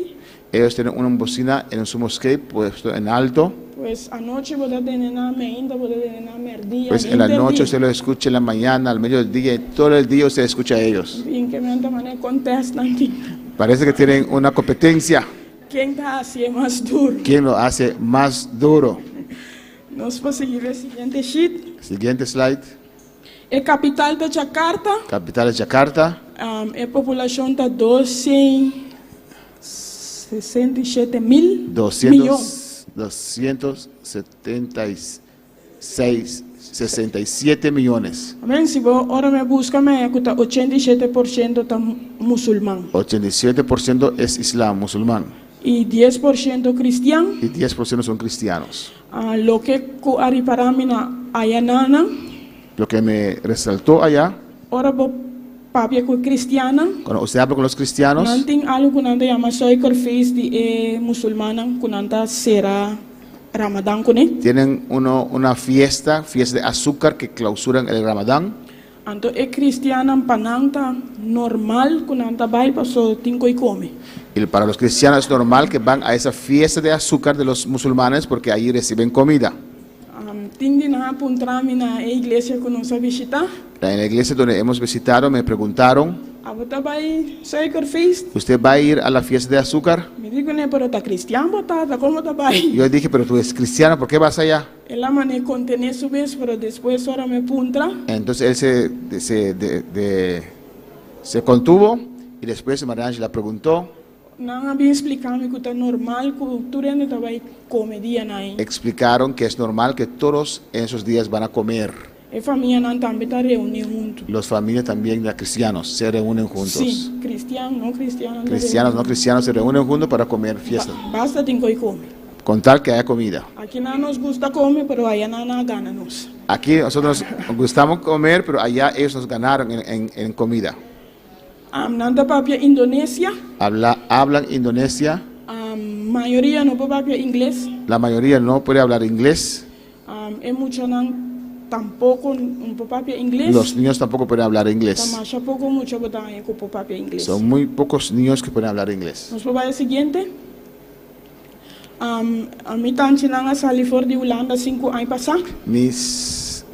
Ellos tienen una bocina en su mosquea puesto en alto.
Pues anoche voy a tener una meinda, voy a tener una merdilla.
Pues en la noche usted lo escucha, en la mañana, al mediodía, y todo el día usted escucha a ellos.
Bien que me han tomado contestan.
Parece que tienen una competencia.
¿Quién está haciendo más duro?
¿Quién lo hace más duro?
Nos va a seguir el siguiente sheet.
Siguiente slide.
El capital de Jakarta,
Capital es Yakarta.
la población está 267 mil millones.
67 millones.
Amén. Si vos ahora me buscas, me está 87% está musulmán
87% es Islam, musulmán.
y 10% cristiano.
Y 10% son cristianos.
Lo que para mí ayanana,
Lo que me resaltó allá,
ahora vos papia con cristiana.
cuando usted habla con los cristianos,
Nanting algo que nanta llama Soiker Feast de musulmana, que nanta será Ramadán con él.
tienen una fiesta de azúcar que clausuran el Ramadán.
Anto cristiana pananta normal, que nanta vai paso tinko y come.
Y para los cristianos es normal que van a esa fiesta de azúcar de los musulmanes porque ahí reciben comida.
Ting na puntrami na iglesia que nos visita.
En la iglesia donde hemos visitado me preguntaron,
Abota vai Soiker Feast.
¿usted va a ir a la fiesta de azúcar?
Me digo, ne, pero está cristiano, botata, ¿cómo está vai?
Yo dije, pero tú eres cristiano, ¿por qué vas allá?
Él la mané contener su vez, pero después ahora me puntra.
Entonces él se contuvo y después Marange la preguntó,
Nada bien explicando que está normal, que tú no te vai comedia na aí.
explicaron que es normal que todos en esos días van a comer.
E familia não também está reunida junto.
Los familias también de cristianos se reúnen juntos.
Sí, cristiano, no cristiano.
Cristianos, no cristianos se reúnen juntos para comer fiesta.
Basta tengo que comer.
Con tal que haya comida.
Aquí no nos gusta comer, pero allá no gana nos.
Aquí nosotros nos gustamos comer, pero allá ellos nos ganaron en comida.
Nanda papia Indonesia,
Hablan Indonesia.
mayoría no papia inglés.
La mayoría no puede hablar inglés.
Mucho tampoco un papia inglés.
Los niños tampoco pueden hablar inglés.
Tamasha poco mucho botan con papia inglés.
Son muy pocos niños que pueden hablar inglés.
Nos va el siguiente. A mí también salí fuera de Holanda 5 años pasados.
Mis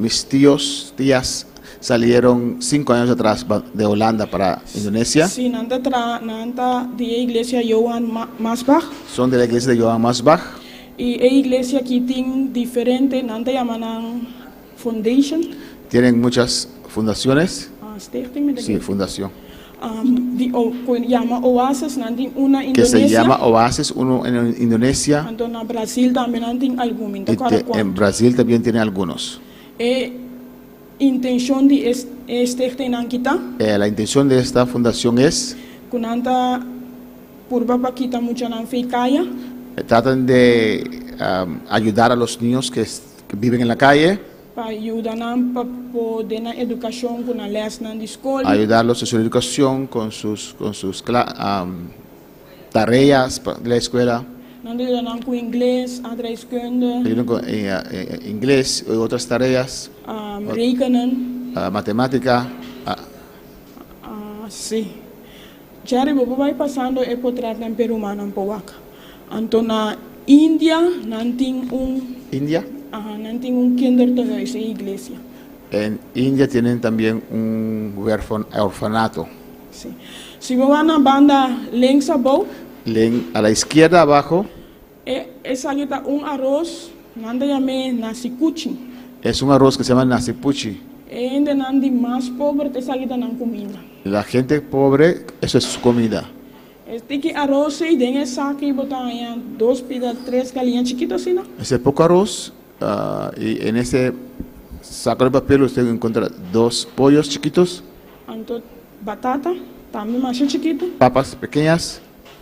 tías salieron 5 años atrás de Holanda para Indonesia.
Sí, nanta de iglesia Johan Masbach.
Son de la iglesia de Johann Masbach.
Y la iglesia aquí tiene diferente, nanta llaman foundation.
Tienen muchas fundaciones.
Stichting met
Sí, fundación.
llama Oasis, nanti una
Que se
Indonesia.
llama Oasis, uno en Indonesia.
Anto na Brasil también nanti algún
Y en Brasil también tiene algunos.
Intención de stichting nan kita,
La intención de esta fundación es,
kunanta purba pa kita mucha nan fikaya.
tratan de ayudar a los niños que que viven en la calle,
para ayudar para poder na educación con la les na escuela.
ayudarlos en su educación con sus tareas de la escuela,
Dan ayudar con inglés, aardrijkskunde,
ayudan con inglés y otras tareas,
rekenen.
matemática.
Sí. Jari bobo vai passando e potrat nan Peru manan powaka. Anto na India nanting
India.
nanting kinderthuis e iglesia.
En India tienen también un orfanato.
Sí. Si we gaan na banda links abou,
A la izquierda abajo
salita arroz, nanda yame nasi kuching.
es un arroz que se llama nasipuchi.
Ende nandi más pobre te salita nan comida.
La gente pobre, eso es su comida.
Este arroz y den saque botanya 2 pida 3 galinhas chiquitas assim, ¿no?
Ese poco arroz y en ese saco de papel usted encuentra 2 pollos chiquitos,
Anto batata, também mais chiquito.
papas pequeñas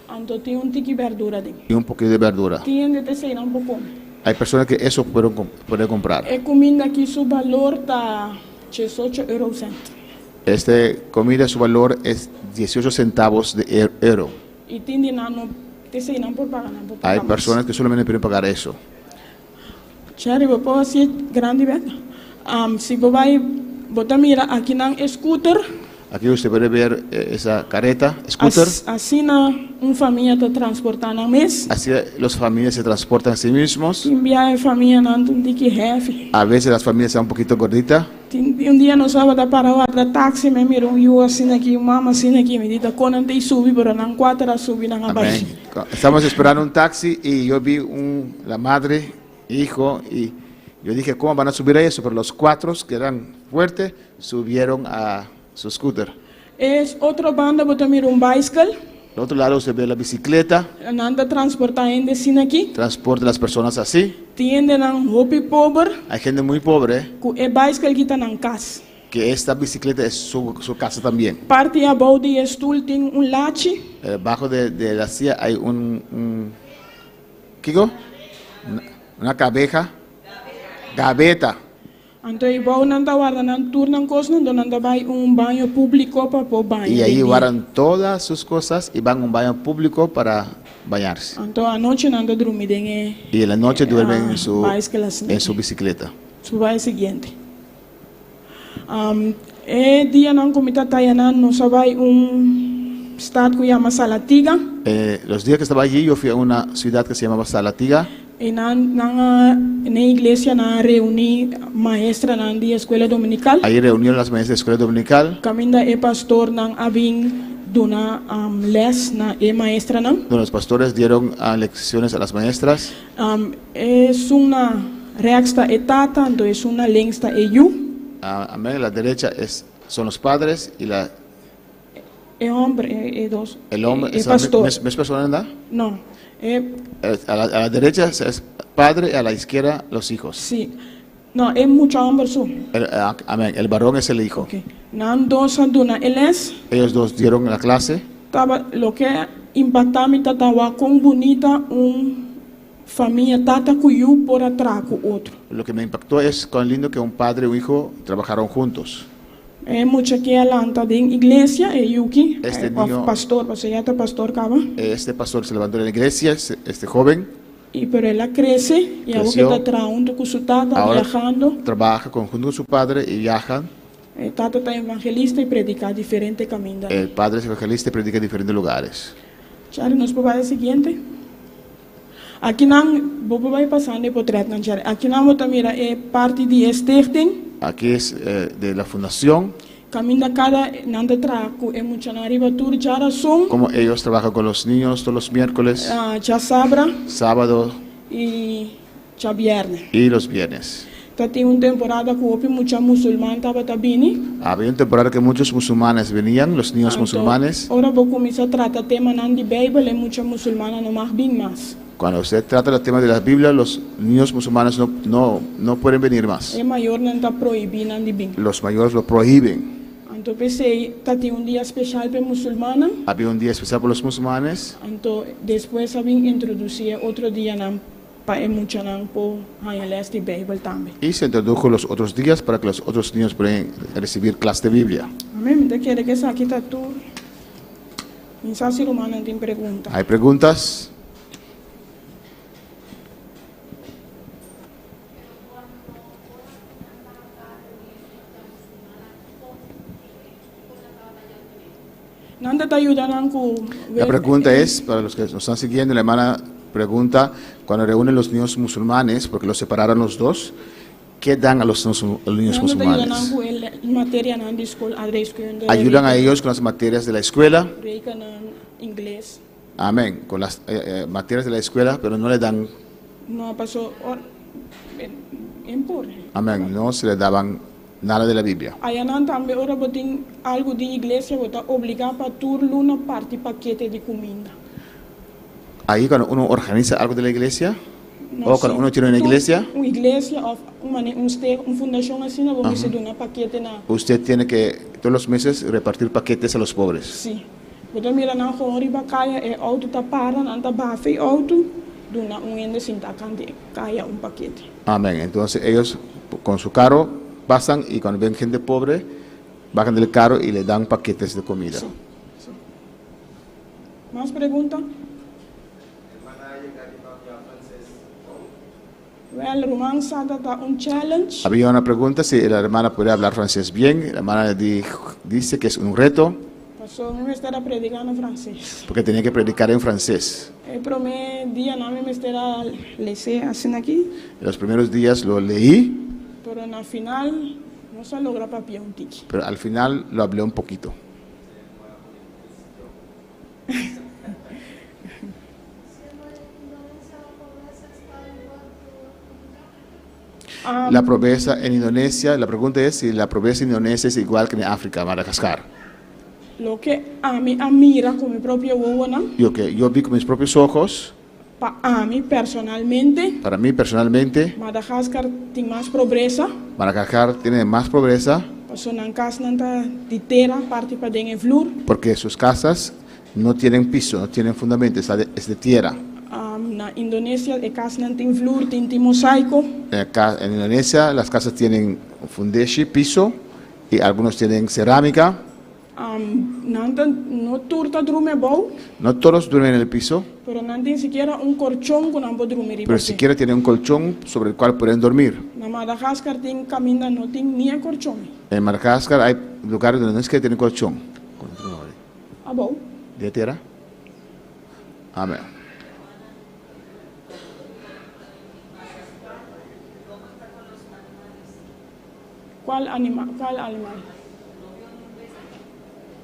Anto tem tiki verdura dentro.
y un poquito de verdura.
Tiende te sei não pouco.
Hay personas que eso pueden comprar.
É comida que su valor tá 18 €.
Esta comida, su valor es 18 centavos de euro.
E tende não te sei não por pagar, não por
Hay
pagar.
personas que solamente pueden pagar eso.
Chari vou pôr assim grande venda. Se você vai botar mira aqui na scooter,
Aquí usted puede ver esa carreta, scooter.
assim na família está transportando a mês.
Así las familias se transportan a sí mismos.
Enviar a família não tem que jefe.
A veces las familias están un poquito gorditas.
Dia no sábado para o táxi me mirou eu assim aqui, mama assim aqui, me dita quando tem subir, pero não 4 subir na abaixo.
Amén. Estamos esperando un taxi y yo vi la madre, hijo, y yo dije, ¿cómo van a subir a eso? Pero los 4 que eran fuertes subieron a su scooter.
Es outra banda, botar mira bicycle.
Al otro lado se ve la bicicleta,
Anda transportar ainda assim aqui.
transporta a las personas así.
Tiende na roupa pobre,
Hay gente muy pobre
que bicycle que está na casa.
que esta bicicleta es su casa también.
Parte abaixo de stoel tem lache.
Bajo de la silla hay ¿qué digo? Una gaveta.
Então, igual não está guardando turno em coisa, não anda vai banho público para pôr banho.
Y ahí guardan todas sus cosas y van a un baño público para bañarse.
Então, a noite não anda dormindo
Y en la noche duermen en
bicycle assim.
su bicicleta.
Isso vai seguinte. Dia não comita tayanan, não só vai estado que chama Salatiga.
Los días que estaba allí, yo fui a una ciudad que se llamaba Salatiga.
E na igreja na reuni maestra na de escola dominical.
Ahí reunieron las maestras de escuela dominical,
Caminda e pastor nang abing duna les na e maestra nang.
donde los pastores dieron lecciones a las maestras.
Es una reacsta etata, então es una lengsta e yu.
Amén. La derecha son los padres y
E hombre e dos.
el hombre.
E pastor.
¿Mes persona anda?
No.
A la derecha es padre y a la izquierda los hijos.
Sí. No, es mucho hombre su.
Amén. El varón es el hijo.
Okay. Nan dos duna eles.
Ellos dos dieron la clase.
Tava lo que impactame tatawa con bonita familia tata cuyu por atrás con otro.
Lo que me impactó es cuán lindo que un padre y un hijo trabajaron juntos.
Mucha que alanta de iglesia e yuki.
Este niño-
pastor, pues ya está pastor cava.
Este pastor se levantó en la iglesia, este joven
Y pero ella crece y ahora que
Creció.
está trayendo con su tata,
Ahora-
viajando.
trabaja junto con su padre y viajan.
Tata está evangelista y predica diferentes caminos.
El padre es evangelista y predica en diferentes lugares.
Chari, nos puede el siguiente. Aquí nan, bobo vai pasando por trás nan chari. Aquí nan bota mira parte de stichting.
Aquí es de la fundación,
Camina cada nanda traco e mucha na arriba tur chara son.
como ellos trabajan con los niños todos los miércoles,
Cha sabra
sábado
y cha viernes.
y los viernes.
Tati una temporada que hubo mucha musulmán estaba tabini.
Había una temporada que muchos musulmanes venían, los niños musulmanes.
Ahora vos comienza a tratar tema nan de Biblia y mucha musulmana no más bien más.
Cuando usted trata el tema de la Biblia, los niños musulmanes no pueden venir más.
Es mayor no está prohibido nan de bien.
Los mayores lo prohíben.
Entonces pensé, tati un día especial para musulmana.
Había un día especial para los musulmanes.
Entonces después habían introducido otro día nan para mucho po haya les de Bible también.
Y se introdujo los otros días para que los otros niños puedan recibir clase de Biblia.
Amén. Te quiere que saque tu. Insa si romana tiene pregunta.
¿Hay preguntas?
Nanda te ayudan con.
La pregunta es, para los que nos están siguiendo, la hermana pregunta, cuando reúnen los niños musulmanes, porque los separaron los dos, ¿qué dan a los niños musulmanes?
Materia en la escuela,
Ayudan a ellos con las materias de la escuela.
Inglés.
Amén. Con las materias de la escuela, pero no le dan.
No pasó.
Amén. No se le daban nada de la Biblia.
Ayanan también ahora botin algo de iglesia bota obliga para turno una parte paquete de comida.
Ahí cuando uno organiza algo de la iglesia,
No
o cuando
sé,
uno tiene una iglesia,
una iglesia o una fundación así no vamos a dar una paquete na.
usted tiene que todos los meses repartir paquetes a los pobres.
Sí. Bota mira na gewoon riba kaya e auto taparan anta bafe auto duna un ende sin takante kaya un paquete.
Amén. Entonces ellos con su carro pasan y cuando ven gente pobre, bajan del carro y le dan paquetes de comida.
Sí. Sí. ¿Más preguntas? Well, Roman Sata está un challenge.
Había una pregunta si la hermana puede hablar francés bien. La hermana dice que es un reto
Pasó, me estará predicando francés.
porque tenía que predicar en francés.
El primer día no me estará leer así aquí,
En los primeros días lo leí,
pero en la final no se logra papiar un tiki.
pero al final lo hablé un poquito. La pobreza en Indonesia, la pregunta es si la pobreza en Indonesia es igual que en África, Madagascar.
Lo que a mí mira con mi propio huevo,
Yo vi con mis propios ojos,
a mí personalmente,
para mí personalmente,
Madagascar tiene más pobreza.
Madagascar tiene más pobreza
Pasó en casa nanta de tierra, parte para den flor.
porque sus casas no tienen piso, no tienen fundamento, es de tierra.
Na Indonesia, de casa nanta en flor, tiene mosaico.
En Indonesia las casas tienen fundeshi, piso, y algunos tienen cerámica.
Nanta no turta drume bau,
No todos duermen en el piso,
pero nanta ni siquiera un colchón con ambos drumerí.
pero siquiera tienen un colchón sobre el cual pueden dormir.
Na Madagascar tiene camina, no tiene ni el colchón.
En Madagascar hay lugares donde no es que tienen colchón.
A bau.
¿De tierra? Amén.
¿Cuál animal?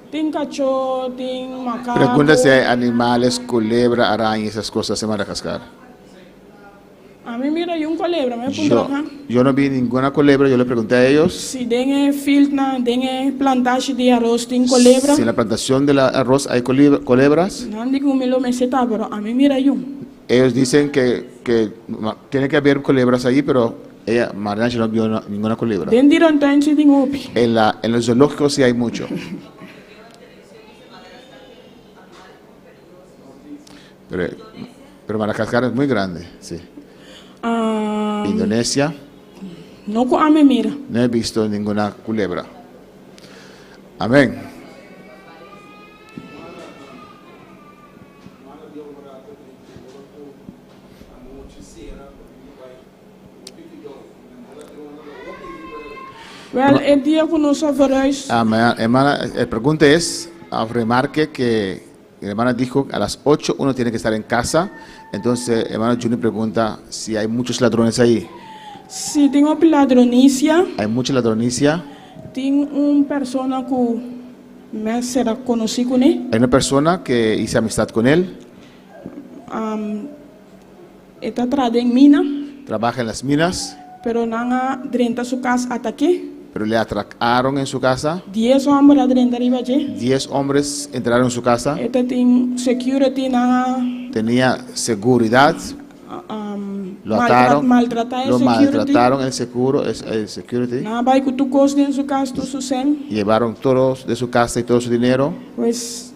Tiene cachorro, tiene macaco.
Pregunta si hay animales, culebra, araña, esas cosas en Madagascar.
A mí mira, hay un culebra, me apunto acá.
Yo no vi ninguna culebra, yo le pregunté a ellos
Si den filtna, den plantaje de arroz, tiene culebra.
si en la plantación del arroz hay culebras.
No digo me lo meseta, pero a mí mira yo.
Ellos dicen que tiene que haber culebras ahí, pero Mariana no vio ninguna culebra.
Den dirán tan si tengo opi.
En los zoológicos sí hay mucho. Pero Madagascar es muy grande, sí. Indonesia,
No ko ame mira.
no he visto ninguna culebra. Amén.
Wel, el día que nos verhuis,
Amén. Hermana, la pregunta es, remarque que la hermana dijo a las 8 uno tiene que estar en casa. Entonces, hermano Junior pregunta si hay muchos ladrones ahí.
si tengo ladronicia,
Hay mucha ladronicia.
tengo una persona que me será conocido con él.
Hay una persona que hice amistad con él,
Está atrás en mina,
trabaja en las minas,
pero nada drenta su casa ataque.
pero le atracaron en su casa.
10 hombres drenta arriba allí.
10 hombres entraron en su casa.
Esta tiene security nada.
Tenía seguridad. Lo ataron,
Maltrata el
lo
security.
maltrataron el security.
Nada, va que tú cosas en su casa, tú su sen.
Llevaron todos de su casa y todo su dinero.
Pues,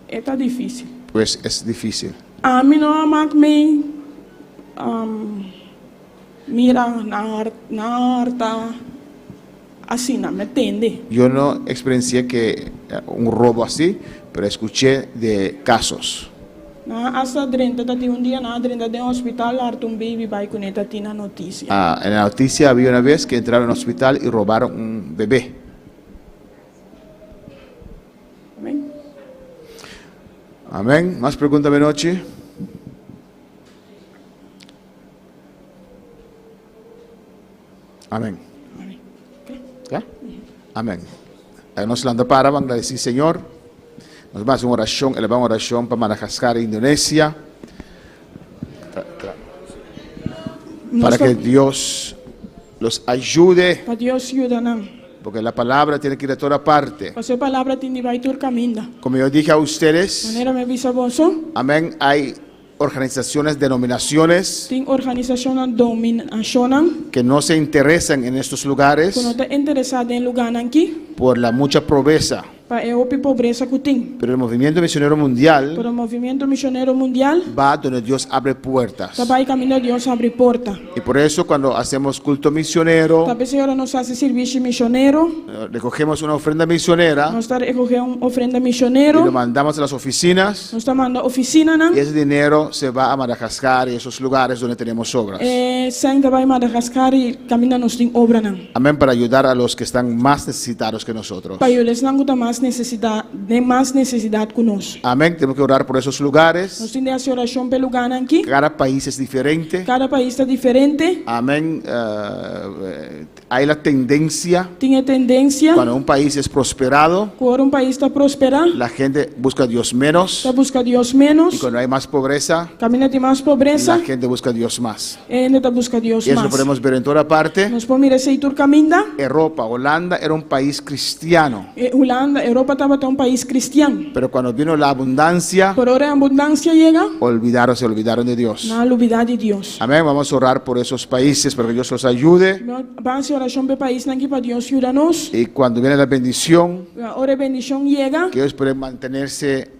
está difícil.
Pues es difícil.
A mí no amak me mira na harta así, ¿no me entiende?
Yo no experiencié que un robo así, pero escuché de casos.
Na asa drenta tati un día na drenta de hospital harta un baby vai con esta tina noticia.
En la noticia había una vez que entraron al hospital y robaron un bebé.
Amén.
Amén. ¿Más preguntas de noche? Amén. ¿Ya? Amén. Nos landa para, van a decir, Señor, nos va a hacer una oración, elevamos una oración para Madagascar e Indonesia, para que Dios los ayude,
Para Dios ayuda nan.
porque la palabra tiene que ir a toda parte.
Esa palabra tiene vai tur caminda.
Como yo dije a ustedes,
Manera me visa boso.
amén, hay organizaciones, denominaciones
Ting organización dominación.
que no se interesan en estos lugares
Kuno ta interesada en lugar nanki.
por la mucha pobreza.
Pa eopi pobreza kuting.
Pero el movimiento misionero mundial
Pero el movimiento misionero mundial.
va donde Dios abre puertas.
Tabai camino Dios abre porta.
Y por eso cuando hacemos culto misionero,
Tabi Senhor nos hace servicio misionero.
recogemos una ofrenda misionera
Nos está recogiendo una ofrenda
y
misionero.
lo mandamos a las oficinas.
Nos está mandando oficina nan.
Y ese dinero se va a Madagascar y esos lugares donde tenemos obras.
Sen tabai Madagascar y camina nos ting obra nan.
Amén, para ayudar a los que están más necesitados que nosotros.
Pa yo les nanguta más necesidad que nos.
Amén, tenemos que orar por esos lugares.
Nos tiene hacer oración pelo lugar nanki.
Cada país es diferente.
Cada país está diferente.
Amén. Hay la tendencia,
Tiene tendencia.
cuando un país es prosperado,
Cuando un país está próspera,
la gente busca a Dios menos.
está busca Dios
Y
menos.
cuando hay más pobreza,
Camina de más pobreza.
la gente busca a Dios más.
Está busca Dios
Y eso lo
más.
podemos ver en toda parte.
Nos podemos mirar si tur caminda.
Europa, Holanda era un país cristiano.
Holanda, Europa estaba un país cristiano.
Pero cuando vino la abundancia,
Por ahora abundancia llega.
se olvidaron de Dios.
Na olvidar de Dios.
Amén. Vamos a orar por esos países para que Dios los ayude.
Vamos a hacer oración para país nanki para Dios ayudarnos.
Y cuando viene la bendición,
Ahora bendición llega.
que ellos pueden mantenerse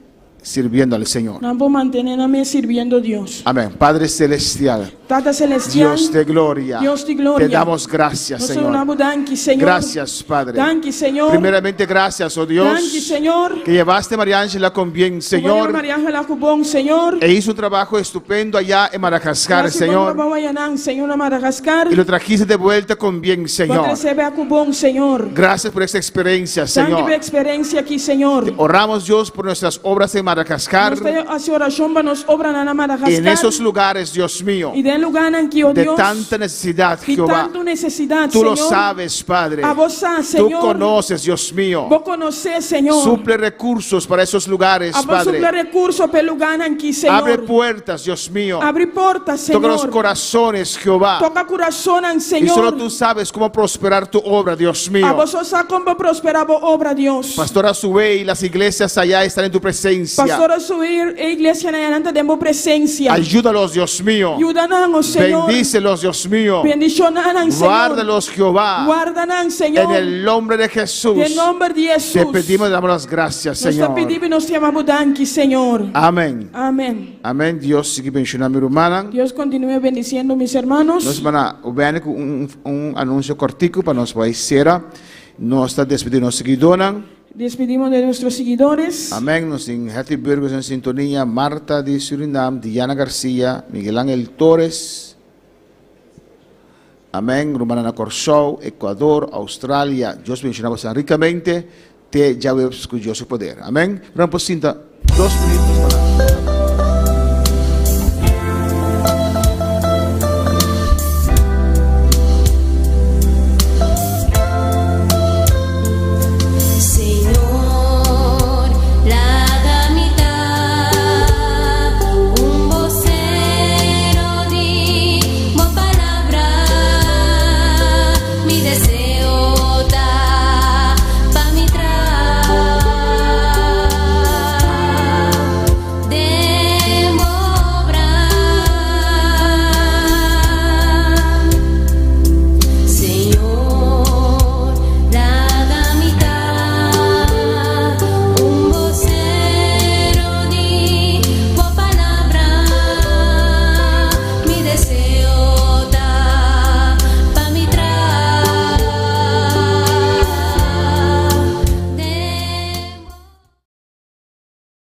sirviendo al Señor.
No puedo mantenerme sirviendo a Dios.
Amén. Padre Celestial,
Tata celestial.
Dios de gloria,
Dios de gloria.
te damos gracias,
No soy
Señor.
una danki, Señor.
Gracias, Padre.
Danki, Señor.
Primeramente, gracias, oh Dios,
Danki, Señor.
que llevaste a María Ángela con bien, Señor,
María Ángela Cubón, Señor.
e hizo un trabajo estupendo allá en Madagascar,
Gracias,
Señor,
Baba Wayanang, Señor, a Madagascar.
y lo trajiste de vuelta con bien, Señor.
Padre Sebe a Cubón, Señor.
Gracias por esta experiencia,
Danki por
Señor.
experiencia aquí, Señor.
Oramos, Dios, por nuestras obras en Madagascar
Nos hace oración para nos obran a
y
Madagascar.
en esos lugares, Dios mío,
Y den lugar aquí, oh
de
Dios.
tanta necesidad,
Y
Jehová.
tanto necesidad,
Tú lo
Señor.
sabes, Padre.
A vos,
Tú
Señor.
conoces, Dios mío.
Vos conocés, Señor.
Suple recursos para esos lugares,
A vos suple
Padre.
recursos para lugar aquí, Señor.
Abre puertas, Dios mío.
Abre puertas,
Toca los
Señor.
corazones, Jehová.
Toca corazón,
Y
Señor.
solo tú sabes cómo prosperar tu obra, Dios
A
mío.
vos os como prosperar vos obra, Dios.
Pastora Sube y las iglesias allá están en tu presencia.
Pastora subir e iglesia na yananta demo presencia.
Ayúdalos, Dios mío.
Ayúdanos, Señor.
Bendícelos, Dios mío.
Bendicionanos, Señor.
Guárdalos, Jehová.
Guárdanos, Señor.
En el nombre de Jesús.
En nombre de Jesús.
Te pedimos y damos las gracias,
Nos te
Señor.
pedimos y nos llamamos danki, Señor.
Amén.
Amén.
Amén. Dios sigue bendicionando, hermana.
Dios continúe bendiciendo mis hermanos.
Nós vamos un anuncio cortico para nos países. Nós está despedindo nos seguidores.
Despedimos de nuestros seguidores.
Amén. Nos en Hattie Burgos en sintonía. Marta de Surinam, Diana García, Miguel Ángel Torres. Amén. Romana Corsou, Ecuador, Australia. Dios bendicionamos ricamente. Te ya veo escuchó su poder. Amén. Rampo cinta 2 minutos para